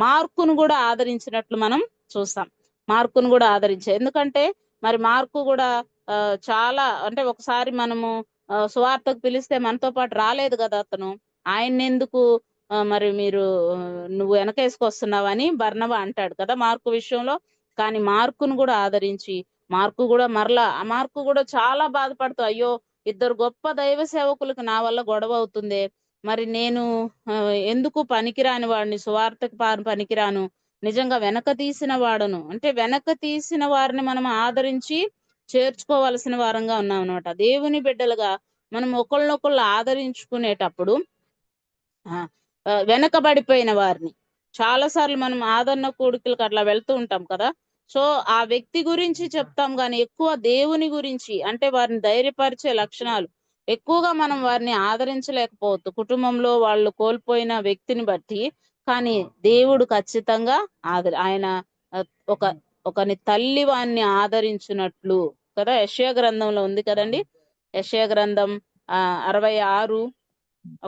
మార్కును కూడా ఆదరించినట్లు మనం చూస్తాం. మార్కును కూడా ఆదరించారు. ఎందుకంటే మరి మార్కు కూడా చాలా, అంటే ఒకసారి మనము సువార్తకు పిలిస్తే మనతో పాటు రాలేదు కదా అతను, ఆయన్ని ఎందుకు మరి నువ్వు వెనకేసుకొస్తున్నావని బర్నబా అంటాడు కదా మార్కు విషయంలో. కానీ మార్కును కూడా ఆదరించి మార్కు కూడా మరలా మార్కు కూడా చాలా బాధపడుతూ, అయ్యో ఇద్దరు గొప్ప దైవ సేవకులకు నా వల్ల గొడవ అవుతుంది, మరి నేను ఎందుకు పనికిరాని వాడిని, సువార్తకు పనికిరాను, నిజంగా వెనక తీసిన వాడను. అంటే వెనక తీసిన వారిని మనం ఆదరించి చేర్చుకోవాల్సిన వారంగా ఉన్నాం అనమాట. దేవుని బిడ్డలుగా మనం ఒకళ్ళనొకళ్ళు ఆదరించుకునేటప్పుడు వెనకబడిపోయిన వారిని చాలాసార్లు మనం ఆదరణ కూడికలకు అట్లా వెళ్తూ ఉంటాం కదా. సో ఆ వ్యక్తి గురించి చెప్తాం కానీ ఎక్కువ దేవుని గురించి, అంటే వారిని ధైర్యపరిచే లక్షణాలు ఎక్కువగా మనం వారిని ఆదరించలేకపోవచ్చు కుటుంబంలో వాళ్ళు కోల్పోయిన వ్యక్తిని బట్టి. కానీ దేవుడు ఖచ్చితంగా ఆయన ఒకని తల్లి వాణ్ణి ఆదరించినట్లు కదా యెషయా గ్రంథంలో ఉంది కదండి. యెషయా గ్రంథం 66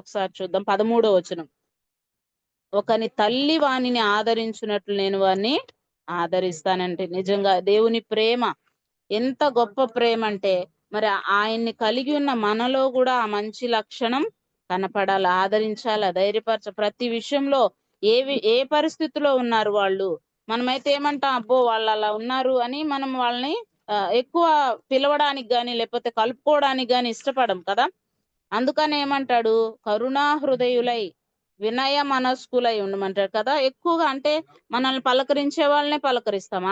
ఒకసారి చూద్దాం 13వ వచనం. ఒకని తల్లి వాణిని ఆదరించినట్లు నేను వారిని ఆదరిస్తానంటే నిజంగా దేవుని ప్రేమ ఎంత గొప్ప ప్రేమ అంటే మరి ఆయన్ని కలిగి ఉన్న మనలో కూడా ఆ మంచి లక్షణం కనపడాలి, ఆదరించాలి, ధైర్యపరచ ప్రతి విషయంలో ఏ పరిస్థితిలో ఉన్నారు వాళ్ళు, మనమైతే ఏమంటాం అబ్బో వాళ్ళు అలా ఉన్నారు అని మనం వాళ్ళని ఎక్కువ పిలవడానికి గాని లేకపోతే కలుపుకోవడానికి గాని ఇష్టపడం కదా. అందుకని ఏమంటాడు, కరుణా హృదయులై వినయ మనస్కులై ఉండమంటారు కదా. ఎక్కువగా అంటే మనల్ని పలకరించే వాళ్ళనే పలకరిస్తాం,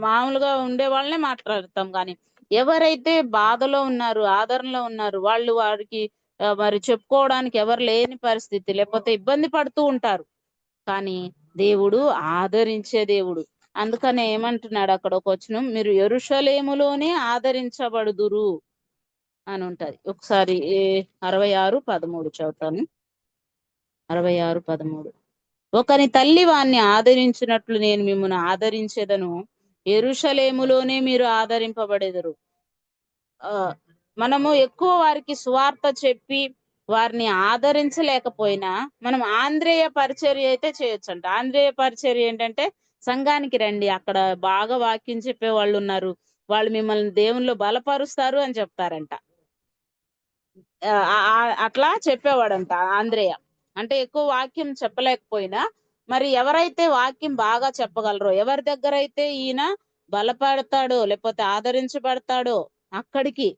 మామూలుగా ఉండే వాళ్ళనే మాట్లాడతాం. కానీ ఎవరైతే బాధలో ఉన్నారు, ఆదరణలో ఉన్నారు, వాళ్ళు వారికి మరి చెప్పుకోవడానికి ఎవరు లేని పరిస్థితి లేకపోతే ఇబ్బంది పడుతూ ఉంటారు. కానీ దేవుడు ఆదరించే దేవుడు. అందుకనే ఏమంటున్నాడు అక్కడ ఒక వచనం, మీరు యెరూషలేములోనే ఆదరించబడుదురు అని ఉంటది. ఒకసారి 66:13 చదువుతాను. 66:13. ఒకని తల్లి వాణ్ణి ఆదరించినట్లు నేను మిమ్మల్ని ఆదరించేదను, యెరూషలేములోనే మీరు ఆదరింపబడెదరు. మనము ఎక్కువ వారికి సువార్త చెప్పి వారిని ఆదరించలేకపోయినా మనం ఆంధ్రేయ పరిచర్య అయితే చేయొచ్చంట. ఆంధ్రేయ పరిచర్య ఏంటంటే సంఘానికి రండి, అక్కడ బాగా వాక్యం చెప్పే వాళ్ళు ఉన్నారు, వాళ్ళు మిమ్మల్ని దేవునిలో బలపరుస్తారు అని చెప్తారంట. అట్లా చెప్పేవాడంట ఆంధ్రేయ. అంటే ఎక్కువ వాక్యం చెప్పలేకపోయినా మరి ఎవరైతే వాక్యం బాగా చెప్పగలరో, ఎవరి దగ్గర అయితే ఈయన బలపడతాడో లేకపోతే ఆదరించబడతాడో అక్కడికి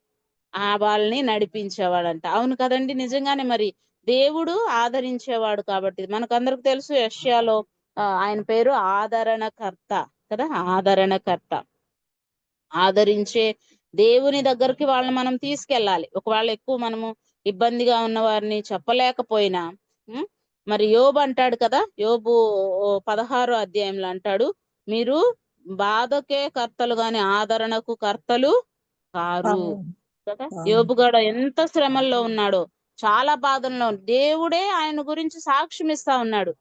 వాళ్ళని నడిపించేవాడంట. అవును కదండి, నిజంగానే మరి దేవుడు ఆదరించేవాడు. కాబట్టి మనకందరికి తెలుసు యెషయాలో ఆయన పేరు ఆదరణకర్త కదా, ఆదరణకర్త. ఆదరించే దేవుని దగ్గరికి వాళ్ళని మనం తీసుకెళ్ళాలి. ఒకవేళ ఎక్కువ మనము ఇబ్బందిగా ఉన్న వారిని చెప్పలేకపోయినా మరి యోబు అంటాడు కదా, యోబు 16వ అధ్యాయంలో అంటాడు, మీరు బాధకే కర్తలు గాని ఆదరణకు కర్తలు కారు కదా. యోబు గడ ఎంత శ్రమల్లో ఉన్నాడో, చాలా బాధల్లో, దేవుడే ఆయన గురించి సాక్ష్యం ఇస్తా ఉన్నాడు,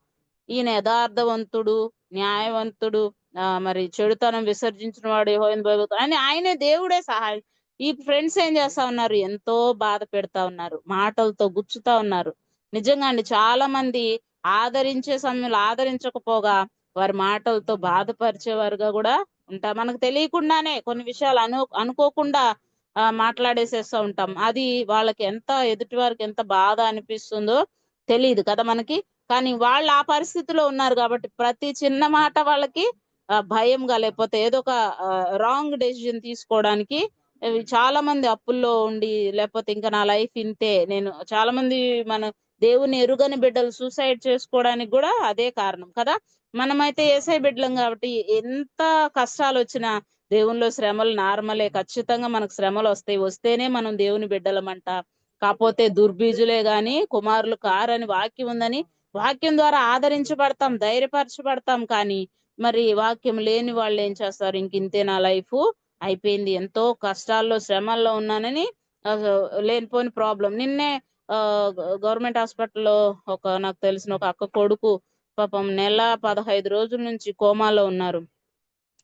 ఈయన యథార్థవంతుడు, న్యాయవంతుడు, మరి చెడుతనం విసర్జించిన వాడు యెహోవాను అని ఆయనే దేవుడే సహాయం. ఈ ఫ్రెండ్స్ ఏం చేస్తా ఉన్నారు, ఎంతో బాధ పెడతా ఉన్నారు, మాటలతో గుచ్చుతా ఉన్నారు. నిజంగా అండి, చాలా మంది ఆదరించే సమయంలో ఆదరించకపోగా వారి మాటలతో బాధపరిచేవారుగా కూడా ఉంటారు. మనకు తెలియకుండానే కొన్ని విషయాలు అనుకోకుండా మాట్లాడేసేస్తూ ఉంటాం. అది వాళ్ళకి ఎంత, ఎదుటి వారికి ఎంత బాధ అనిపిస్తుందో తెలియదు కదా మనకి. కానీ వాళ్ళు ఆ పరిస్థితిలో ఉన్నారు కాబట్టి ప్రతి చిన్న మాట వాళ్ళకి భయంగా లేకపోతే ఏదో ఒక రాంగ్ డెసిజన్ తీసుకోవడానికి చాలా మంది అప్పుల్లో ఉండి, లేకపోతే ఇంకా నా లైఫ్ ఇంతే, నేను చాలా మంది మన దేవుని ఎరుగని బిడ్డలు సూసైడ్ చేసుకోవడానికి కూడా అదే కారణం కదా. మనమైతే ఏసై బిడ్డలం కాబట్టి ఎంత కష్టాలు వచ్చినా దేవునిలో శ్రమలు నార్మలే, ఖచ్చితంగా మనకు శ్రమలు వస్తాయి, వస్తేనే మనం దేవుని బిడ్డలమంట. కాకపోతే దుర్బీజులే గాని కుమారులు కారని వాక్యం ఉందని వాక్యం ద్వారా ఆదరించబడతాం, ధైర్యపరచబడతాం. కానీ మరి వాక్యం లేని వాళ్ళు ఏం చేస్తారు, ఇంతే నా లైఫ్ అయిపోయింది, ఎంతో కష్టాల్లో శ్రమల్లో ఉన్నానని లేనిపోని ప్రాబ్లం. నిన్నే గవర్నమెంట్ హాస్పిటల్లో నాకు తెలిసిన ఒక అక్క కొడుకు పాపం 15 రోజుల నుంచి కోమాలో ఉన్నారు,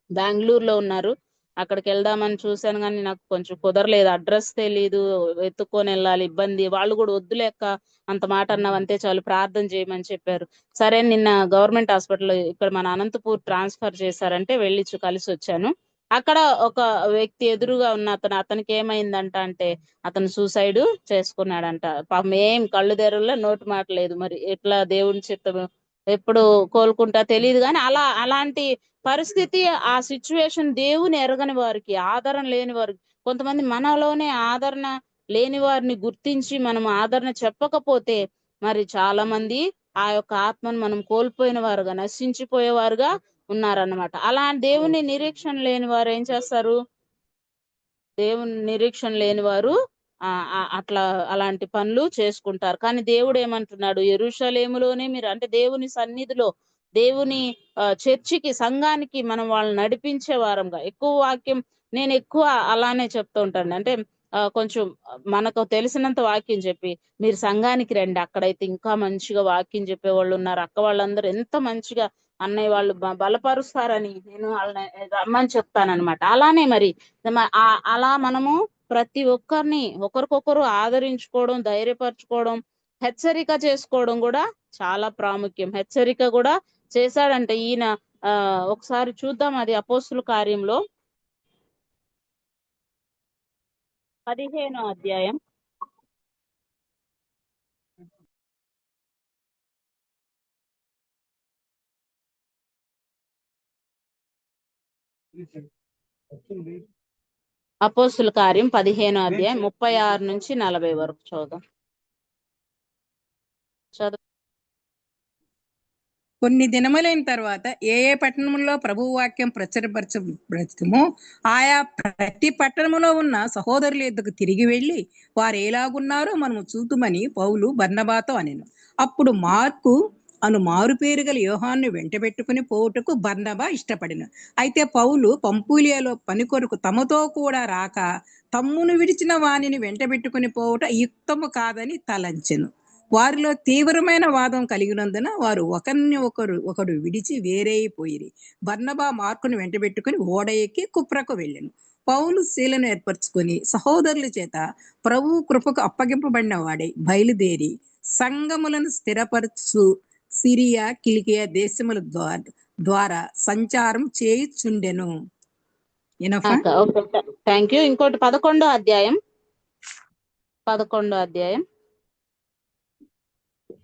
బెంగళూరులో ఉన్నారు. అక్కడికి వెళ్దామని చూశాను కానీ నాకు కొంచెం కుదరలేదు, అడ్రస్ తెలీదు, ఎత్తుక్కొని వెళ్ళాలి, ఇబ్బంది. వాళ్ళు కూడా వద్దులేక అంత మాట అన్నావు అంతే చాలు, ప్రార్థన చేయమని చెప్పారు. సరే నిన్న గవర్నమెంట్ హాస్పిటల్ ఇక్కడ మన అనంతపూర్ ట్రాన్స్ఫర్ చేశారంటే వెళ్ళి కలిసి వచ్చాను. అక్కడ ఒక వ్యక్తి ఎదురుగా ఉన్న అతనికి ఏమైందంట అంటే అతను సూసైడ్ చేసుకున్నాడంట. పాపం ఏం కళ్ళు తెరవలే, నోటి మాట లేదు. మరి ఎట్లా దేవుని చిత్తం ఎప్పుడు కోలుకుంటా తెలియదు కానీ అలాంటి పరిస్థితి, ఆ సిచ్యువేషన్ దేవుని ఎరగని వారికి, ఆదరణ లేని వారికి, కొంతమంది మనలోనే ఆదరణ లేని వారిని గుర్తించి మనం ఆదరణ చెప్పకపోతే మరి చాలా మంది ఆ యొక్క ఆత్మను మనం కోల్పోయిన వారుగా, నశించిపోయేవారుగా ఉన్నారన్నమాట. అలా దేవుని నిరీక్షణ లేని వారు ఏం చేస్తారు, దేవుని నిరీక్షణ లేని వారు అట్లా అలాంటి పనులు చేసుకుంటారు. కానీ దేవుడు ఏమంటున్నాడు, యెరూషలేములోనే మీరు, అంటే దేవుని సన్నిధిలో, దేవుని చర్చికి, సంఘానికి మనం వాళ్ళని నడిపించే వారంగా. ఎక్కువ వాక్యం నేను ఎక్కువ అలానే చెప్తూ ఉంటాను, అంటే కొంచెం మనకు తెలిసినంత వాక్యం చెప్పి మీరు సంఘానికి రండి, అక్కడైతే ఇంకా మంచిగా వాక్యం చెప్పే వాళ్ళు ఉన్నారు, అక్క వాళ్ళందరూ ఎంత మంచిగా అన్నయ్య వాళ్ళు బలపరుస్తారని నేను వాళ్ళని రమ్మని చెప్తానన్నమాట. అలానే మరి అలా మనము ప్రతి ఒక్కరిని ఒకరికొకరు ఆదరించుకోవడం, ధైర్యపరచుకోవడం, హెచ్చరిక చేసుకోవడం కూడా చాలా ప్రాముఖ్యం. హెచ్చరిక కూడా చేశాడంటే ఈయన ఒకసారి చూద్దాం, అది అపోస్తుల కార్యంలో 15వ అధ్యాయం. అపోస్తుల కార్యం 15వ అధ్యాయం 36 నుంచి 40 వరకు చూద్దాం. కొన్ని దినములైన తర్వాత ఏ పట్టణంలో ప్రభు వాక్యం ప్రచురపరచబడుతుందో ఆయా ప్రతి పట్టణములో ఉన్న సహోదరుల యొద్దకు తిరిగి వెళ్ళి వారు ఎలాగున్నారో మనము చూతుమని పౌలు బర్నబాతో అనెను. అప్పుడు మార్కు అను మారు పేరు గల యోహాను వెంటబెట్టుకుని పోవుటకు బర్నబా ఇష్టపడిన. అయితే పౌలు పంపూలియాలో పని కొరకు తమతో కూడా రాక తమ్మును విడిచిన వానిని వెంటబెట్టుకుని పోవుట యుక్తము కాదని తలంచెను. వారిలో తీవ్రమైన వాదం కలిగినందున వారు ఒకడు విడిచి వేరైపోయిరి. బర్నబా మార్కును వెంటబెట్టుకుని ఓడ ఎక్కి కుప్రకు వెళ్ళెను. పౌలు శీలను ఏర్పరచుకొని సహోదరుల చేత ప్రభు కృపకు అప్పగింపబడిన వాడై బయలుదేరి సంఘములను స్థిరపరచు సిరియా, కిలికియా దేశముల ద్వారా సంచారం చేయుచుండెను. Thank you. ఇంకోటి 11వ అధ్యాయం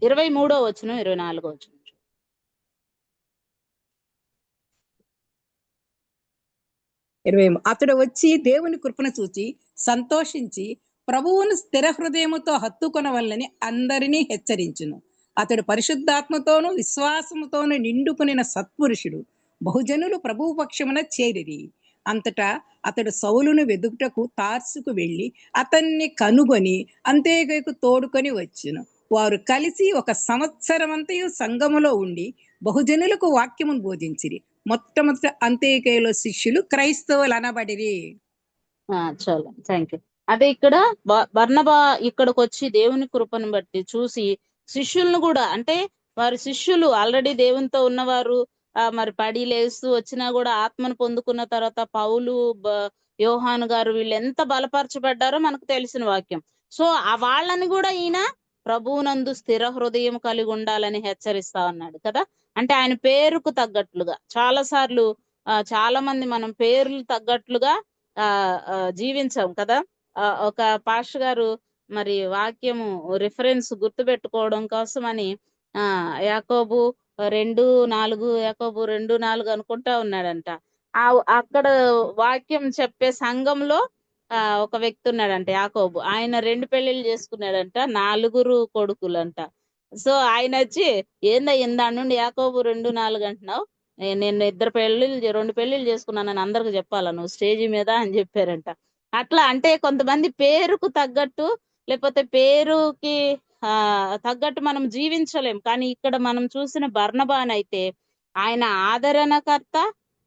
23వ వచనం 24వ వచనం. అతడు వచ్చి దేవుని కృపను చూచి సంతోషించి ప్రభువును స్థిర హృదయముతో హత్తుకొనవల్లని అందరినీ హెచ్చరించును. అతడు పరిశుద్ధాత్మతోనూ విశ్వాసముతోనూ నిండుకునిన సత్పురుషుడు. బహుజనులు ప్రభువు పక్షమున చేరిరి. అంతటా అతడు సౌలును వెదుకుటకు తార్సుకు వెళ్ళి అతన్ని కనుగొని అంతేగకు తోడుకొని వచ్చును. వారు కలిసి 1 సంవత్సరమంతయు సంఘములో ఉండి బహుజనులకు వాక్యమును బోధించిరి. మొట్టమొదట అంత్యోక్యలో శిష్యులు క్రైస్తవులు అనబడిరి. చాలా థ్యాంక్ యూ. అదే ఇక్కడ బర్నబా ఇక్కడికి వచ్చి దేవుని కృపను బట్టి చూసి శిష్యులను కూడా, అంటే వారి శిష్యులు ఆల్రెడీ దేవునితో ఉన్నవారు, మరి పడి లేస్తూ వచ్చినా కూడా ఆత్మను పొందుకున్న తర్వాత పౌలు, యోహాను గారు వీళ్ళు ఎంత బలపరచబడ్డారో మనకు తెలిసిన వాక్యం. సో వాళ్ళని కూడా ఈయన ప్రభువునందు స్థిర హృదయం కలిగి ఉండాలని హెచ్చరిస్తా ఉన్నాడు కదా. అంటే ఆయన పేరుకు తగ్గట్లుగా, చాలా సార్లు చాలా మంది మనం పేర్లు తగ్గట్లుగా జీవించాం కదా. ఒక పాస్టర్ గారు మరి వాక్యము రిఫరెన్స్ గుర్తు పెట్టుకోవడం కోసం అని యాకోబు 2:4 యాకోబు 2:4 అనుకుంటా ఉన్నాడంట. అక్కడ వాక్యం చెప్పే సంఘంలో ఒక వ్యక్తి ఉన్నాడంట, యాకోబు. ఆయన 2 పెళ్లిళ్ళు చేసుకున్నాడంట, 4 కొడుకులంట. సో ఆయన వచ్చి, ఏందా ఇందా నుండి యాకోబు 2, 4 అంటున్నావు, నేను 2 పెళ్లిళ్ళు చేసుకున్నానని అందరికి చెప్పాలా నువ్వు స్టేజి మీద అని చెప్పారంట. అట్లా అంటే కొంతమంది పేరుకు తగ్గట్టు, లేకపోతే పేరుకి తగ్గట్టు మనం జీవించలేం. కానీ ఇక్కడ మనం చూసిన బర్నబానైతే ఆయన ఆదరణకర్త,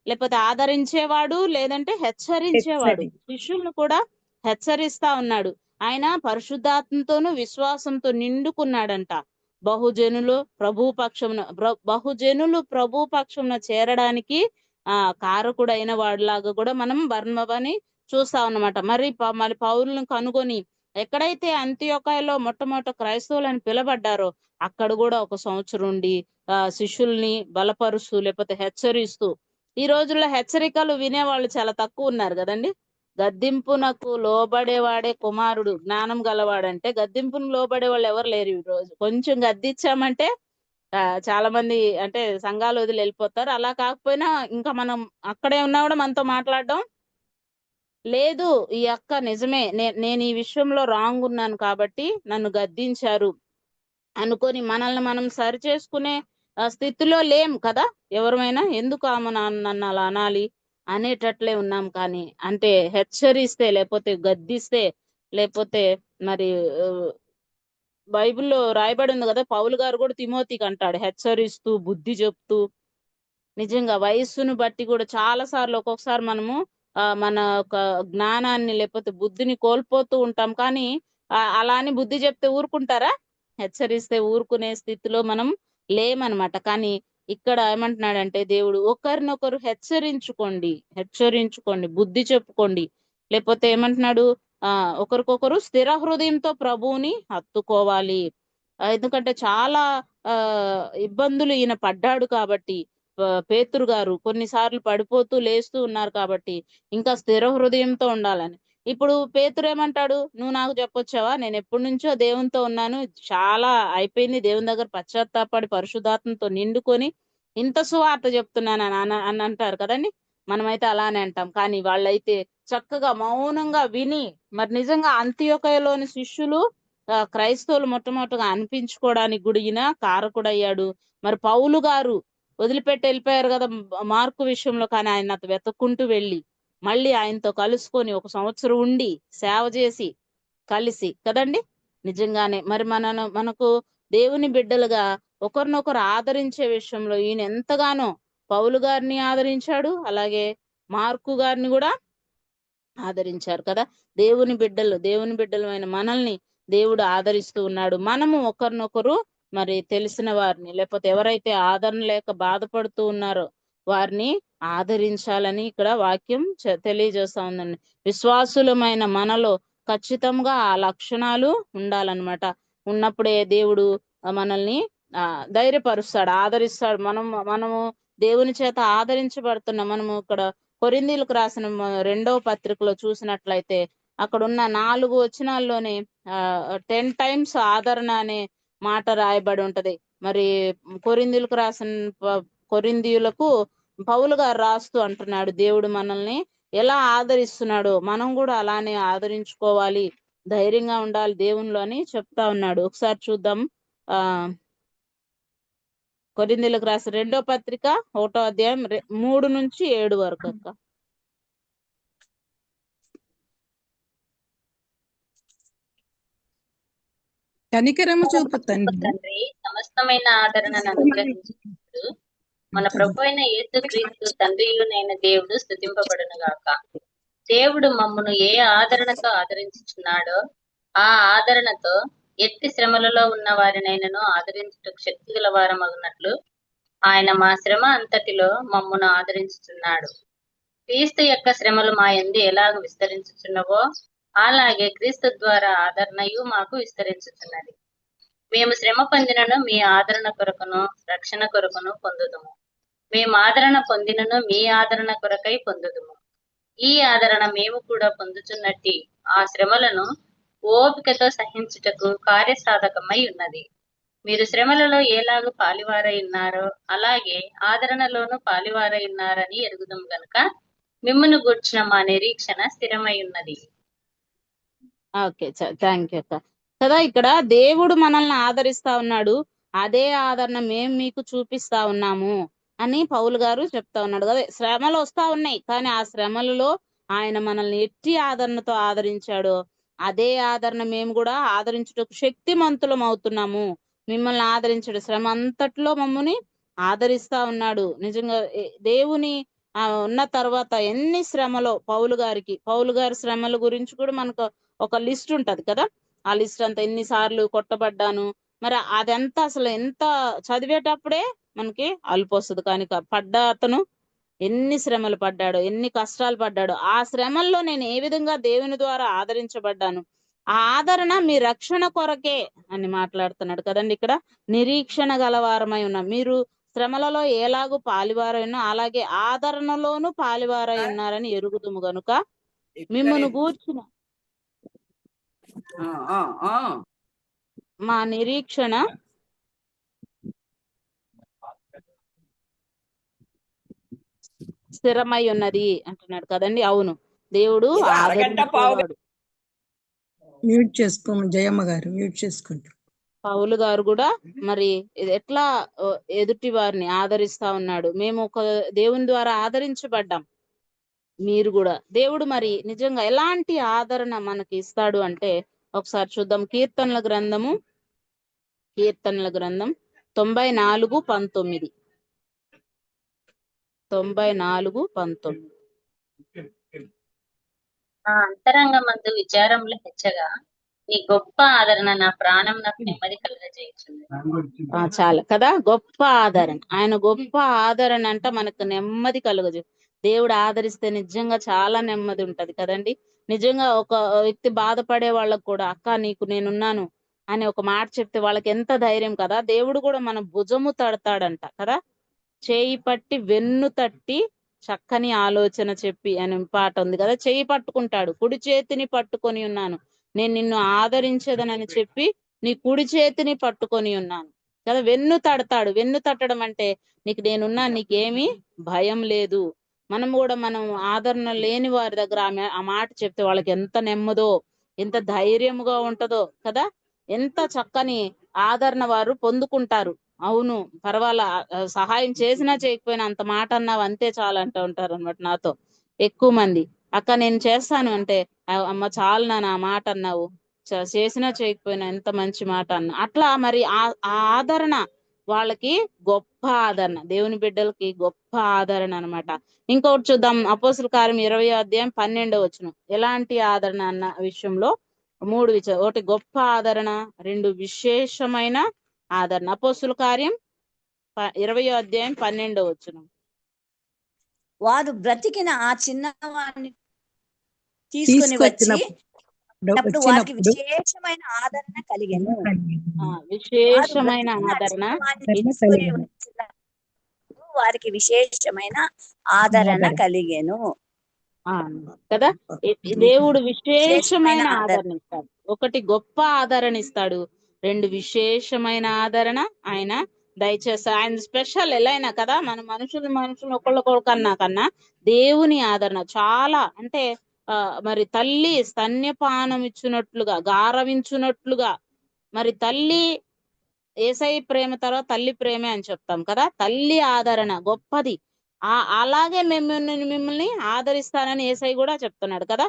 లేకపోతే ఆదరించేవాడు, లేదంటే హెచ్చరించేవాడు. శిష్యులను కూడా హెచ్చరిస్తా ఉన్నాడు. ఆయన పరిశుద్ధాత్మతోనూ విశ్వాసంతో నిండుకున్నాడంట. బహుజనులు ప్రభు పక్షమున చేరడానికి కారకుడైన వాడిలాగా కూడా మనం బర్నబాని చూస్తా ఉన్నమాట. మరి పౌలును కనుగొని ఎక్కడైతే అంతియోకయలో మొట్టమొదట క్రైస్తవులని పిలబడ్డారో అక్కడ కూడా 1 సంవత్సరం ఉండి శిష్యుల్ని బలపరుస్తూ, లేకపోతే హెచ్చరిస్తూ. ఈ రోజుల్లో హెచ్చరికలు వినేవాళ్ళు చాలా తక్కువ ఉన్నారు కదండి. గద్దింపునకు లోబడేవాడే కుమారుడు, జ్ఞానం గలవాడంటే గద్దింపును లోబడే వాళ్ళు ఎవరు లేరు ఈ రోజు. కొంచెం గద్దించామంటే చాలా మంది అంటే సంఘాలు వదిలి వెళ్ళిపోతారు. అలా కాకపోయినా ఇంకా మనం అక్కడే ఉన్నా కూడా మనతో మాట్లాడడం లేదు. ఈ అక్క నిజమే, నేను ఈ విషయంలో రాంగ్ ఉన్నాను కాబట్టి నన్ను గద్దించారు అనుకొని మనల్ని మనం సరి చేసుకునే స్థితిలో లేం కదా ఎవరమైనా. ఎందుకు ఆమె నన్ను అలా అనాలి అనేటట్లే ఉన్నాం. కానీ అంటే హెచ్చరిస్తే, లేకపోతే గద్దిస్తే, లేకపోతే మరి బైబిల్లో రాయబడి ఉంది కదా, పౌలు గారు కూడా తిమోతికి అంటాడు, హెచ్చరిస్తూ బుద్ధి చెప్తూ. నిజంగా వయస్సును బట్టి కూడా చాలా సార్లు ఒక్కొక్కసారి మనము మన ఒక జ్ఞానాన్ని లేకపోతే బుద్ధిని కోల్పోతూ ఉంటాం. కానీ అలా అని బుద్ధి చెప్తే ఊరుకుంటారా? హెచ్చరిస్తే ఊరుకునే స్థితిలో మనం లేమనమాట. కానీ ఇక్కడ ఏమంటున్నాడంటే దేవుడు, ఒకరినొకరు హెచ్చరించుకోండి, బుద్ధి చెప్పుకోండి. లేకపోతే ఏమంటున్నాడు, ఒకరికొకరు స్థిర హృదయంతో ప్రభువుని హత్తుకోవాలి. ఎందుకంటే చాలా ఇబ్బందులు ఈయన పడ్డాడు కాబట్టి, పేతురు గారు కొన్నిసార్లు పడిపోతూ లేస్తూ ఉన్నారు కాబట్టి ఇంకా స్థిర హృదయంతో ఉండాలని. ఇప్పుడు పేతురు ఏమంటాడు, నువ్వు నాకు చెప్పొచ్చావా, నేను ఎప్పటి నుంచో దేవునితో ఉన్నాను, చాలా అయిపోయింది, దేవుని దగ్గర పశ్చాత్తాపడి పరిశుద్ధాత్మతో నిండుకొని ఇంత సువార్త చెప్తున్నాను అని అంటారు కదండి. మనమైతే అలానే అంటాం. కానీ వాళ్ళైతే చక్కగా మౌనంగా విని, మరి నిజంగా అంతియోకయలోని శిష్యులు క్రైస్తవులు మొట్టమొదటిగా అనిపించుకోవడానికి గుడిగిన కారకుడయ్యాడు. మరి పౌలు గారు వదిలిపెట్టి వెళ్ళిపోయారు కదా మార్కు విషయంలో, కానీ ఆయన వెతుక్కుంటూ వెళ్ళి మళ్ళీ ఆయనతో కలుసుకొని 1 సంవత్సరం ఉండి సేవ చేసి కలిసి కదండి. నిజంగానే మరి మనకు దేవుని బిడ్డలుగా ఒకరినొకరు ఆదరించే విషయంలో ఈయన ఎంతగానో పౌలు గారిని ఆదరించాడు, అలాగే మార్కు గారిని కూడా ఆదరించారు కదా. దేవుని బిడ్డలమైన మనల్ని దేవుడు ఆదరిస్తూ ఉన్నాడు. మనము ఒకరినొకరు మరి తెలిసిన వారిని, లేకపోతే ఎవరైతే ఆదరణ లేక బాధపడుతూ ఉన్నారో వారిని ఆదరించాలని ఇక్కడ వాక్యం తెలియజేస్తా ఉందండి. విశ్వాసులమైన మనలో ఖచ్చితంగా ఆ లక్షణాలు ఉండాలన్నమాట. ఉన్నప్పుడే దేవుడు మనల్ని ధైర్యపరుస్తాడు, ఆదరిస్తాడు. మనము దేవుని చేత ఆదరించబడుతున్నాం. మనము ఇక్కడ కొరింథీయులకు రాసిన 2వ పత్రికలో చూసినట్లయితే అక్కడ ఉన్న 4 వచనాల్లోనే 10 times ఆదరణ అనే మాట రాయబడి ఉంటది. మరి కొరింథీయులకు పౌలు గారు రాస్తూ అంటున్నాడు, దేవుడు మనల్ని ఎలా ఆదరిస్తున్నాడో మనం కూడా అలానే ఆదరించుకోవాలి, ధైర్యంగా ఉండాలి దేవునిలో అని చెప్తా ఉన్నాడు. ఒకసారి చూద్దాం. కొరింథీయులకు రాసిన 2వ పత్రిక 1వ అధ్యాయం 3 నుంచి 7 వరకు అక్క. కనికరము చూపు తండ్రి సమస్తమైన ఆదరణను అనుగ్రహించినప్పుడు మన ప్రభు అయిన యేసుక్రీస్తు తండ్రియునైన దేవుడు స్తుతింపబడును గాక. దేవుడు మమ్మను ఏ ఆదరణతో ఆదరించుచున్నాడో ఆ ఆదరణతో ఎట్టి శ్రమలలో ఉన్న వారినైనను ఆదరించుటకు శక్తి గల వారమగునట్లు ఆయన మా శ్రమ అంతటిలో మమ్మను ఆదరించుచున్నాడు. క్రీస్తు యొక్క శ్రమలు మా యందు ఎలాగ విస్తరించుచున్నవో అలాగే క్రీస్తు ద్వారా ఆదరణయు మాకు విస్తరించుచున్నది. మేము శ్రమ పొందినను మీ ఆదరణ కొరకును రక్షణ కొరకును పొందుదుము. మేము ఆదరణ పొందినను మీ ఆదరణ కొరకై పొందుదుము. ఈ ఆదరణ మేము కూడా పొందుచున్నట్టి ఆ శ్రమలను ఓపికతో సహించుటకు కార్యసాధకమై ఉన్నది. మీరు శ్రమలలో ఎలాగూ పాలివారై ఉన్నారో అలాగే ఆదరణలోనూ పాలివారై ఉన్నారని ఎరుగుదుము గనుక మిమ్మును గూర్చిన మా నిరీక్షణ స్థిరమై ఉన్నది. ఓకే, థ్యాంక్ యూ అక్క. కదా ఇక్కడ దేవుడు మనల్ని ఆదరిస్తా ఉన్నాడు, అదే ఆదరణ మేము మీకు చూపిస్తా ఉన్నాము అని పౌలు గారు చెప్తా ఉన్నాడు కదా. శ్రమలు వస్తా ఉన్నాయి, కానీ ఆ శ్రమలలో ఆయన మనల్ని ఎట్టి ఆదరణతో ఆదరించాడో అదే ఆదరణ మేము కూడా ఆదరించుటకు శక్తిమంతులం అవుతున్నాము. మిమ్మల్ని ఆదరించాడు, శ్రమ అంతట్లో మమ్మల్ని ఆదరిస్తా ఉన్నాడు. నిజంగా దేవుని ఉన్న తర్వాత ఎన్ని శ్రమలో పౌలు గారి శ్రమల గురించి కూడా మనకు ఒక లిస్ట్ ఉంటది కదా. ఆ లిస్ట్ అంతా ఎన్నిసార్లు కొట్టబడ్డాను, మరి అదంతా అసలు ఎంత చదివేటప్పుడే మనకి అలుపు వస్తుంది. కానీ అతను ఎన్ని శ్రమలు పడ్డాడో, ఎన్ని కష్టాలు పడ్డాడో, ఆ శ్రమల్లో నేను ఏ విధంగా దేవుని ద్వారా ఆదరించబడ్డాను, ఆ ఆదరణ మీ రక్షణ కొరకే అని మాట్లాడుతున్నాడు కదండి. ఇక్కడ నిరీక్షణ గలవారమై ఉన్నాం. మీరు శ్రమలలో ఎలాగూ పాలివారై ఉన్నా అలాగే ఆదరణలోనూ పాలివారై ఉన్నారని ఎరుగుదుము గనుక మిమ్మల్ని గూర్చిన మా నిరీక్షణ స్థిరమై ఉన్నది అంటున్నాడు కదండి. అవును, దేవుడు ఆదరించేవాడు. మ్యూట్ చేసుకో జయమ్మ గారు, మ్యూట్ చేసుకుంటారు. పౌలు గారు కూడా మరి ఎట్లా ఎదుటి వారిని ఆదరిస్తా ఉన్నాడు. మేము ఒక దేవుని ద్వారా ఆదరించబడ్డాం, మీరు కూడా. దేవుడు మరి నిజంగా ఎలాంటి ఆదరణ మనకి ఇస్తాడు అంటే ఒకసారి చూద్దాం. కీర్తనల గ్రంథం 94:19. 94:19. నా అంతరంగమందు విచారములు హెచ్చగా నీ గొప్ప ఆదరణ నా ప్రాణం నాకు నెమ్మది కలుగజేయుచుంది. చాలా కదా, గొప్ప ఆదరణ. ఆయన గొప్ప ఆదరణ అంట మనకు నెమ్మది కలుగజే. దేవుడు ఆదరిస్తే నిజంగా చాలా నెమ్మది ఉంటది కదండి. నిజంగా ఒక వ్యక్తి బాధపడే వాళ్ళకు కూడా అక్క నీకు నేనున్నాను అని ఒక మాట చెప్తే వాళ్ళకి ఎంత ధైర్యం కదా. దేవుడు కూడా మన భుజము తడతాడంట కదా, చేయి పట్టి వెన్ను తట్టి చక్కని ఆలోచన చెప్పి అని పాట ఉంది కదా. చేయి పట్టుకుంటాడు, కుడి చేతిని పట్టుకొని ఉన్నాను, నేను నిన్ను ఆదరించేదనని చెప్పి నీ కుడి చేతిని పట్టుకొని ఉన్నాను కదా. వెన్ను తడతాడు. వెన్ను తట్టడం అంటే నీకు నేనున్నా, నీకేమీ భయం లేదు. మనం కూడా మనం ఆదరణ లేని వారి దగ్గర ఆ మాట చెప్తే వాళ్ళకి ఎంత నెమ్మదో, ఎంత ధైర్యముగా ఉంటదో కదా. ఎంత చక్కని ఆదరణ వారు పొందుకుంటారు. అవును, పర్వాలా, సహాయం చేసినా చేయకపోయినా అంత మాట అన్నావు అంతే చాలు అంటూ ఉంటారు అనమాట నాతో ఎక్కువ మంది. అక్క నేను చేస్తాను అంటే అమ్మ చాలు నా మాట అన్నావు, చేసినా చేయకపోయినా ఎంత మంచి మాట అన్నా. అట్లా మరి ఆ ఆదరణ వాళ్ళకి గొప్ప ఆదరణ, దేవుని బిడ్డలకి గొప్ప ఆదరణ అనమాట. ఇంకొకటి చూద్దాం. అపోస్తుల కార్యం 20:12. ఎలాంటి ఆదరణ అన్న విషయంలో 3 విషయాలు. ఒకటి గొప్ప ఆదరణ, 2 విశేషమైన ఆదరణ. అపోస్తుల కార్యం 20:12. వారు బ్రతికిన ఆ చిన్నవాడిని తీసుకొని వచ్చి వారికి విశేషమైన ఆదరణ కలిగెను. విశేషమైన ఆదరణ వారికి విశేషమైన ఆదరణ కలిగెను కదా. దేవుడు విశేషమైన ఆదరణ ఇస్తాడు. ఒకటి గొప్ప ఆదరణ ఇస్తాడు, 2 విశేషమైన ఆదరణ ఆయన దయచేసి. ఆయన స్పెషల్ ఎలా అయినా కదా, మన మనుషులు ఒకళ్ళకన్నా దేవుని ఆదరణ చాలా. అంటే మరి తల్లి స్తన్యపానం ఇచ్చినట్లుగా, గారవించున్నట్లుగా, మరి తల్లి ఏసై ప్రేమ తర్వాత తల్లి ప్రేమే అని చెప్తాం కదా. తల్లి ఆదరణ గొప్పది. అలాగే మిమ్మల్ని ఆదరిస్తానని ఏసై కూడా చెప్తున్నాడు కదా.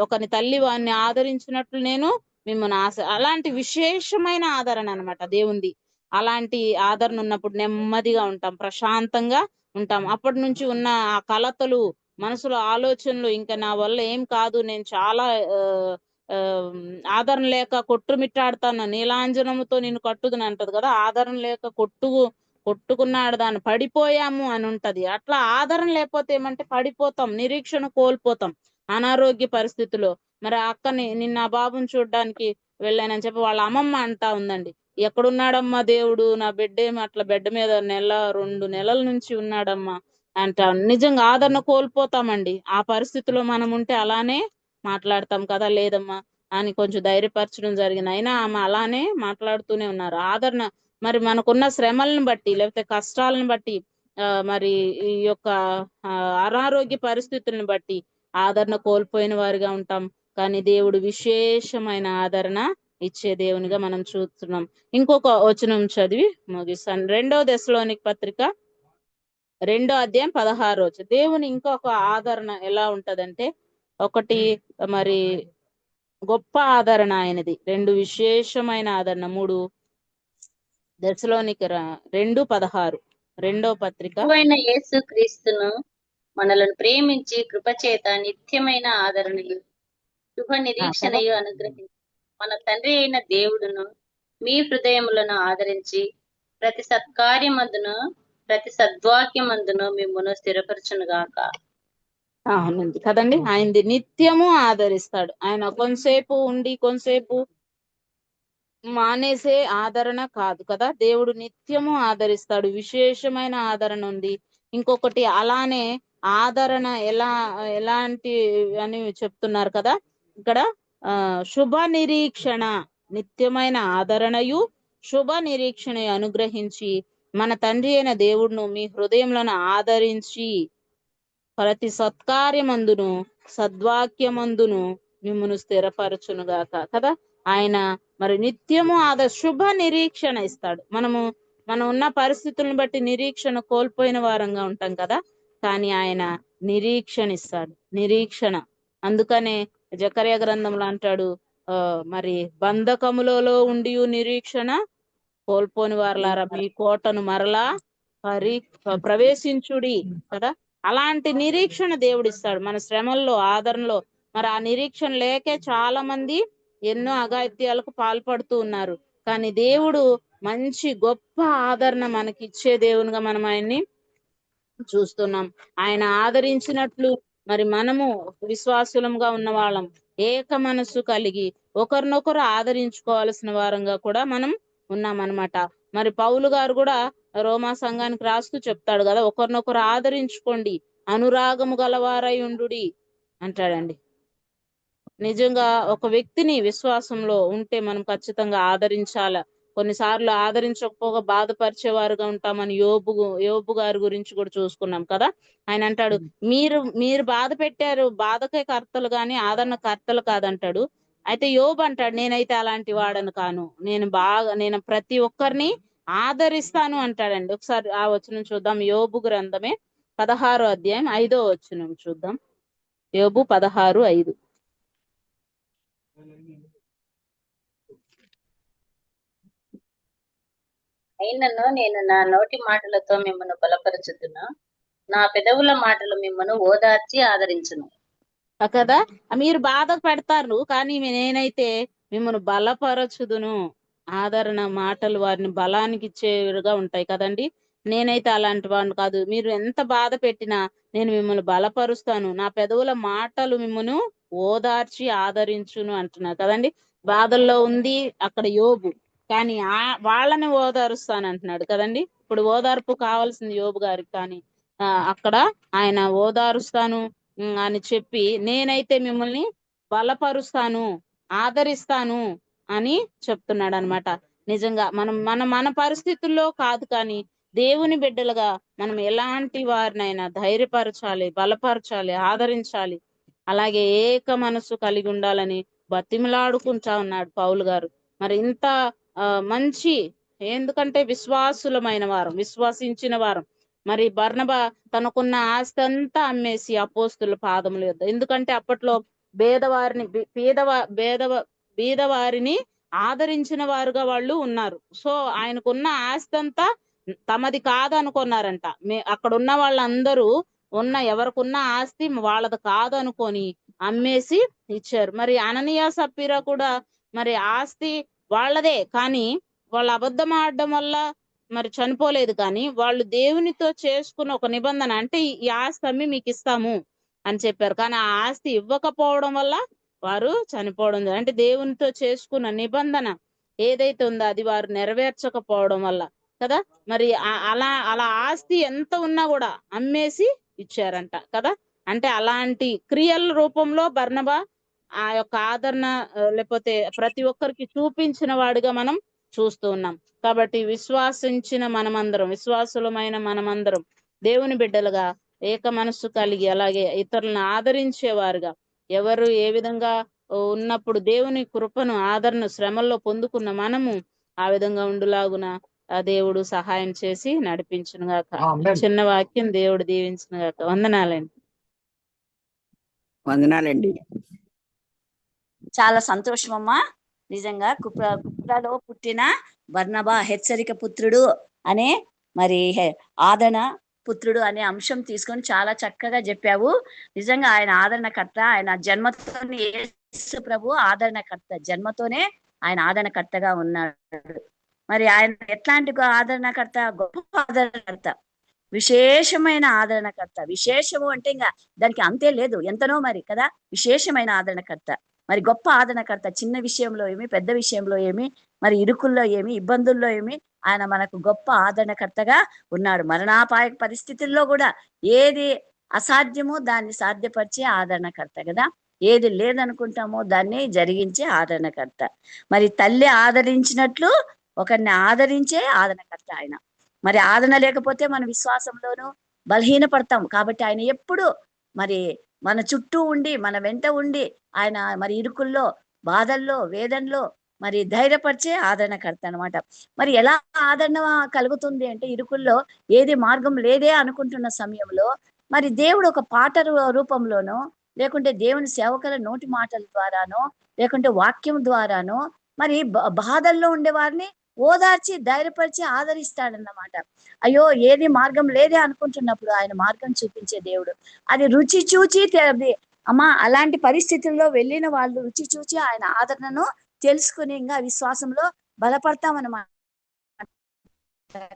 ఒకని తల్లి వాడిని ఆదరించినట్లు నేను మిమ్మల్ని అలాంటి విశేషమైన ఆదరణ అనమాట దేవుంది. అలాంటి ఆదరణ ఉన్నప్పుడు నెమ్మదిగా ఉంటాం, ప్రశాంతంగా ఉంటాం. అప్పటి నుంచి ఉన్న ఆ కలతలు, మనసులో ఆలోచనలు, ఇంకా నా వల్ల ఏం కాదు, నేను చాలా ఆదరణ లేక కొట్టుమిట్టాడుతాను, నీలాంజనముతో నేను కట్టుదని అంటది కదా. ఆదరణ లేక కొట్టుకున్నాడు దాన్ని పడిపోయాము అని ఉంటది. అట్లా ఆదరణ లేకపోతే ఏమంటే పడిపోతాం, నిరీక్షణ కోల్పోతాం, అనారోగ్య పరిస్థితిలో. మరి అక్కని నిన్న బాబుని చూడడానికి వెళ్ళానని చెప్పి వాళ్ళ అమ్మమ్మ అంటా ఉందండి, ఎక్కడున్నాడమ్మా దేవుడు, నా బిడ్డేమి అట్లా బెడ్ మీద 1-2 నెలల నుంచి ఉన్నాడమ్మా అంట. నిజంగా ఆదరణ కోల్పోతామండి. ఆ పరిస్థితిలో మనం ఉంటే అలానే మాట్లాడతాం కదా, లేదమ్మా అని కొంచెం ధైర్యపరచడం జరిగింది. అయినా ఆమె అలానే మాట్లాడుతూనే ఉన్నారు. ఆదరణ మరి మనకున్న శ్రమలను బట్టి, లేకపోతే కష్టాలను బట్టి, మరి ఈ యొక్క అనారోగ్య పరిస్థితులను బట్టి ఆదరణ కోల్పోయిన వారిగా ఉంటాం. కానీ దేవుడు విశేషమైన ఆదరణ ఇచ్చే దేవునిగా మనం చూస్తున్నాం. ఇంకొక వచనం చదివి ముగిస్తాను. 2వ దశలోనిక పత్రిక 2వ అధ్యాయం 16వ వచనం. దేవుని ఇంకొక ఆదరణ ఎలా ఉంటదంటే, ఒకటి మరి గొప్ప ఆదరణ ఆయనది, 2 విశేషమైన ఆదరణ. 3 దశలోనిక 2:16 2వ పత్రిక. ప్రభువైన యేసు క్రీస్తును మనలను ప్రేమించి కృపచేత నిత్యమైన ఆదరణయు శుభ నిరీక్షణయు అనుగ్రహించి మన తండ్రి అయిన దేవుడును మీ హృదయములను ఆదరించి ప్రతి సత్కార్యమందును ప్రతి సద్వాక్యమందును మిమ్మును స్థిరపరచునుగాక. అవునండి కదండి, ఆయనది నిత్యము ఆదరిస్తాడు. ఆయన కొంతసేపు ఉండి కొంతసేపు మానేసే ఆదరణ కాదు కదా, దేవుడు నిత్యము ఆదరిస్తాడు. విశేషమైన ఆదరణ ఉంది. ఇంకొకటి అలానే ఆదరణ ఎలాంటి అని చెప్తున్నారు కదా ఇక్కడ. శుభ నిరీక్షణ, నిత్యమైన ఆదరణయు శుభ నిరీక్షణ అనుగ్రహించి మన తండ్రి అయిన దేవుడును మీ హృదయములను ఆదరించి ప్రతి సత్కార్యమందును సద్వాక్యమందును మిమ్మును స్థిరపరచునుగాక కదా. ఆయన మరి నిత్యము శుభ నిరీక్షణ ఇస్తాడు. మనం ఉన్న పరిస్థితులను బట్టి నిరీక్షణ కోల్పోయిన వారంగా ఉంటాం కదా, కానీ ఆయన నిరీక్షణ ఇస్తాడు. నిరీక్షణ. అందుకనే జకర్యా గ్రంథంలో అంటాడు, మరి బంధకములలో ఉండి నిరీక్షణ కోల్పోని వారలారా మీ కోటను మరలా ప్రవేశించుడి కదా. అలాంటి నిరీక్షణ దేవుడిస్తాడు మన శ్రమల్లో, ఆదరణలో. మరి ఆ నిరీక్షణ లేకే చాలా మంది ఎన్నో అఘాయిత్యాలకు పాల్పడుతూ ఉన్నారు. కానీ దేవుడు మంచి గొప్ప ఆదరణ మనకి ఇచ్చే దేవునిగా మనం ఆయన్ని చూస్తున్నాం. ఆయన ఆదరించినట్లు మరి మనము విశ్వాసులంగా ఉన్న వాళ్ళం ఏక మనస్సు కలిగి ఒకరినొకరు ఆదరించుకోవాల్సిన వారంగా కూడా మనం ఉన్నామన్నమాట. మరి పౌలు గారు కూడా రోమా సంఘానికి రాస్తూ చెప్తాడు కదా, ఒకరినొకరు ఆదరించుకోండి, అనురాగము గలవారై ఉండుడి అంటాడండి. నిజంగా ఒక వ్యక్తిని విశ్వాసంలో ఉంటే మనం ఖచ్చితంగా ఆదరించాల. కొన్నిసార్లు ఆదరించకపోగా బాధపరిచేవారుగా ఉంటామని యోబు గారి గురించి కూడా చూసుకున్నాం కదా. ఆయన అంటాడు, మీరు బాధ పెట్టారు, బాధకే కర్తలు గాని ఆదరణ కర్తలు కాదంటాడు. అయితే యోబు అంటాడు, నేనైతే అలాంటి వాడను కాను, నేను ప్రతి ఒక్కరిని ఆదరిస్తాను అంటాడండి. ఒకసారి ఆ వచనం చూద్దాం. యోబు గ్రంథమే 16వ అధ్యాయం 5వ వచనం చూద్దాం. యోబు 16:5. అయినను నేను నా నోటి మాటలతో మిమ్మల్ని బలపరచుదును, నా పెదవుల మాటలు మిమ్మల్ని ఓదార్చి ఆదరించును కదా. మీరు బాధ పెడతారు కానీ నేనైతే మిమ్మల్ని బలపరచుదును. ఆదరణ మాటలు వారిని బలానికి ఇచ్చేవిగా ఉంటాయి కదండి. నేనైతే అలాంటి వాడిని కాదు, మీరు ఎంత బాధ పెట్టినా నేను మిమ్మల్ని బలపరుస్తాను, నా పెదవుల మాటలు మిమ్మల్ని ఓదార్చి ఆదరించును అంటున్నారు కదండి. బాధల్లో ఉంది అక్కడ యోబు, కానీ వాళ్ళని ఓదారుస్తాను అంటున్నాడు కదండి. ఇప్పుడు ఓదార్పు కావాల్సింది యోబు గారికి, కానీ అక్కడ ఆయన ఓదారుస్తాను అని చెప్పి నేనైతే మిమ్మల్ని బలపరుస్తాను, ఆదరిస్తాను అని చెప్తున్నాడు అనమాట. నిజంగా మన పరిస్థితుల్లో కాదు, కానీ దేవుని బిడ్డలుగా మనం ఎలాంటి వారినైనా ధైర్యపరచాలి, బలపరచాలి, ఆదరించాలి. అలాగే ఏక మనసు కలిగి ఉండాలని బతిమలాడుకుంటా ఉన్నాడు పౌలు గారు. మరి ఇంత మంచి, ఎందుకంటే విశ్వాసులమైన వారం, విశ్వసించిన వారం. మరి బర్నబా తనకున్న ఆస్తి అంతా అమ్మేసి అపోస్తుల పాదముల యొద్ద, ఎందుకంటే అప్పట్లో బీదవారిని ఆదరించిన వారుగా వాళ్ళు ఉన్నారు. సో ఆయనకున్న ఆస్తి అంతా తమది కాదు అనుకున్నారంట. అక్కడ ఉన్న వాళ్ళందరూ ఎవరికున్న ఆస్తి వాళ్ళది కాదు అనుకొని అమ్మేసి ఇచ్చారు. మరి అననీయ సప్పీరా కూడా మరి ఆస్తి వాళ్ళదే, కానీ వాళ్ళు అబద్ధం ఆడడం వల్ల మరి చనిపోలేదు. కానీ వాళ్ళు దేవునితో చేసుకున్న ఒక నిబంధన, అంటే ఈ ఆస్తి అమ్మి మీకు ఇస్తాము అని చెప్పారు, కానీ ఆ ఆస్తి ఇవ్వకపోవడం వల్ల వారు చనిపోవడం. అంటే దేవునితో చేసుకున్న నిబంధన ఏదైతే ఉందో అది వారు నెరవేర్చకపోవడం వల్ల కదా. మరి అలా ఆస్తి ఎంత ఉన్నా కూడా అమ్మేసి ఇచ్చారంట కదా. అంటే అలాంటి క్రియల రూపంలో బర్నబా ఆ యొక్క ఆదరణ లేకపోతే ప్రతి ఒక్కరికి చూపించిన వాడిగా మనం చూస్తూ ఉన్నాం. కాబట్టి విశ్వాసించిన మనమందరం, విశ్వాసులమైన మనమందరం దేవుని బిడ్డలుగా ఏక మనస్సు కలిగి అలాగే ఇతరులను ఆదరించేవారుగా, ఎవరు ఏ విధంగా ఉన్నప్పుడు దేవుని కృపను ఆదరణ శ్రమల్లో పొందుకున్న మనము ఆ విధంగా ఉండులాగున ఆ దేవుడు సహాయం చేసి నడిపించును గాక. చిన్న వాక్యం దేవుడు దీవించును గాక. వందనాలండి. వందనాలండి. చాలా సంతోషమమ్మా. నిజంగా కుప్రాలో పుట్టిన బర్నబా హెచ్చరిక పుత్రుడు అనే మరి ఆదరణ పుత్రుడు అనే అంశం తీసుకొని చాలా చక్కగా చెప్పావు. నిజంగా ఆయన ఆదరణకర్త. ఆయన జన్మతోనే యేసు ప్రభు ఆదరణకర్త, జన్మతోనే ఆయన ఆదరణకర్తగా ఉన్నాడు. మరి ఆయన ఎట్లాంటి ఆదరణకర్త? గొప్ప ఆదరణకర్త, విశేషమైన ఆదరణకర్త. విశేషము అంటే ఇంకా దానికి అంతే లేదు, ఎంతనో మరి కదా. విశేషమైన ఆదరణకర్త, మరి గొప్ప ఆదరణకర్త. చిన్న విషయంలో ఏమి, పెద్ద విషయంలో ఏమి, మరి ఇరుకుల్లో ఏమి, ఇబ్బందుల్లో ఏమి ఆయన మనకు గొప్ప ఆదరణకర్తగా ఉన్నాడు. మరణాపాయ పరిస్థితుల్లో కూడా ఏది అసాధ్యమో దాన్ని సాధ్యపరిచే ఆదరణకర్త కదా. ఏది లేదనుకుంటామో దాన్ని జరిగించే ఆదరణకర్త. మరి తల్లి ఆదరించినట్లు ఒకరిని ఆదరించే ఆదరణకర్త ఆయన. మరి ఆదరణ లేకపోతే మన విశ్వాసంలోనూ బలహీనపడతాం. కాబట్టి ఆయన ఎప్పుడు మరి మన చుట్టూ ఉండి, మన వెంట ఉండి, ఆయన మరి ఇరుకుల్లో, బాధల్లో, వేదనలో మరి ధైర్యపరిచే ఆదరణకర్త అనమాట. మరి ఎలా ఆదరణ కలుగుతుంది అంటే, ఇరుకుల్లో ఏది మార్గం లేదే అనుకుంటున్న సమయంలో మరి దేవుడు ఒక పాట రూపంలోనో, లేకుంటే దేవుని సేవకుల నోటి మాటల ద్వారానో, లేకుంటే వాక్యం ద్వారానో మరి బాధల్లో ఉండే వారిని ఓదార్చి ధైర్యపరిచి ఆదరిస్తాడన్నమాట. అయ్యో ఏది మార్గం లేదే అనుకుంటున్నప్పుడు ఆయన మార్గం చూపించే దేవుడు. అది రుచి చూచి అమ్మా అలాంటి పరిస్థితుల్లో వెళ్ళిన వాళ్ళు రుచి చూచి ఆయన ఆదరణను తెలుసుకుని ఇంకా విశ్వాసంలో బలపడతామన్నమాట.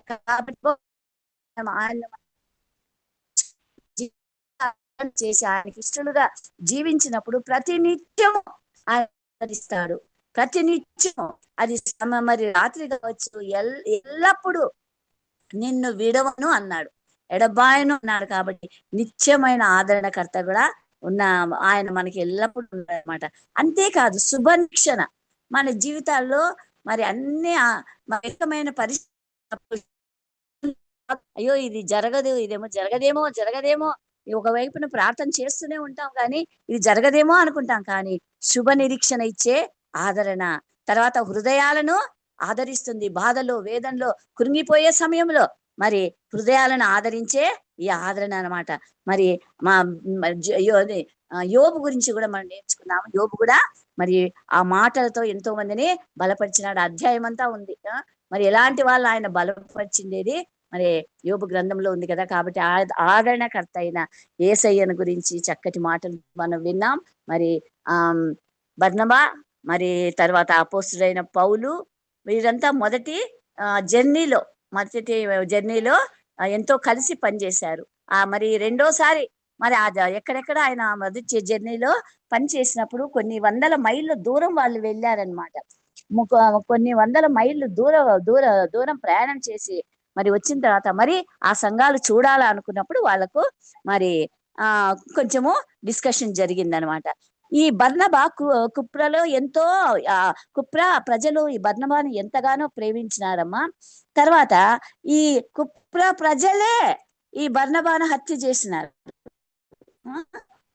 కాబట్టి ఆయన చేసి ఆయనకి ఇష్టలుగా జీవించినప్పుడు ప్రతి నిత్యము ఆదరిస్తాడు. ప్రతి నిత్యం అది మరి రాత్రి కావచ్చు, ఎల్లప్పుడూ నిన్ను విడవను అన్నాడు, ఎడబాయను అన్నాడు. కాబట్టి నిత్యమైన ఆదరణకర్త కూడా ఉన్న ఆయన మనకి ఎల్లప్పుడూ ఉన్నాడనమాట. అంతేకాదు శుభనిక్షణ మన జీవితాల్లో మరి అన్ని వ్యక్తమైన పరిస్థితి, అయ్యో ఇది జరగదు, జరగదేమో ఒకవైపున ప్రార్థన చేస్తూనే ఉంటాం కానీ ఇది జరగదేమో అనుకుంటాం. కానీ శుభ నిరీక్షణ ఇచ్చే ఆదరణ, తర్వాత హృదయాలను ఆదరిస్తుంది. బాధలో, వేదనలో కృంగిపోయే సమయంలో మరి హృదయాలను ఆదరించే ఈ ఆదరణ అనమాట. మరి మా యోబు గురించి కూడా మనం నేర్చుకున్నాము. యోబు కూడా మరి ఆ మాటలతో ఎంతో మందిని బలపరిచినాడు. అధ్యాయం అంతా ఉంది. మరి ఎలాంటి వాళ్ళు ఆయన బలపరిచిండేది మరి యోబు గ్రంథంలో ఉంది కదా. కాబట్టి ఆదరణకర్త అయిన యేసయ్యను గురించి చక్కటి మాటలు మనం విన్నాం. మరి బర్నబా, మరి తర్వాత అపోస్తుడైన పౌలు, వీరంతా మొదటి జర్నీలో ఎంతో కలిసి పనిచేశారు. మరి రెండోసారి మరి ఎక్కడెక్కడ ఆయన మొదటి జర్నీలో పనిచేసినప్పుడు కొన్ని వందల మైళ్ళ దూరం వాళ్ళు వెళ్ళారనమాట. కొన్ని వందల మైళ్ళు దూరం ప్రయాణం చేసి మరి వచ్చిన తర్వాత మరి ఆ సంఘాలు చూడాలనుకున్నప్పుడు వాళ్ళకు మరి కొంచెము డిస్కషన్ జరిగిందనమాట. ఈ బర్నబా కుప్రలో ఎంతో కుప్ర ప్రజలు ఈ బర్నబాను ఎంతగానో ప్రేమించినారమ్మా. తర్వాత ఈ కుప్ర ప్రజలే ఈ బర్నబాను హత్య చేసినారు.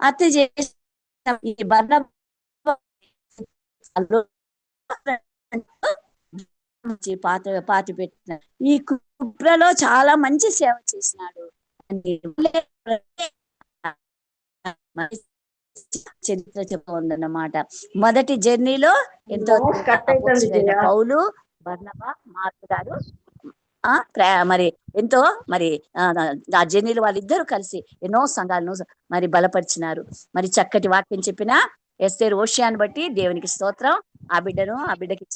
హత్య చేసి ఈ బర్నబా పాతి పెట్టినారు. ఈ కుప్రలో చాలా మంచి సేవ చేసినాడు. చరిత్ర చెప్పందన్నమాట. మొదటి జర్నీలో ఎంతో పౌలు, బర్నబా, మార్కు గారు మరి ఎంతో మరి ఆ జర్నీలో వాళ్ళిద్దరూ కలిసి ఎన్నో సంఘాలను మరి బలపరిచినారు. మరి చక్కటి వాక్యం చెప్పిన ఎస్తేరు ఓషియాను బట్టి దేవునికి స్తోత్రం. ఆ బిడ్డకి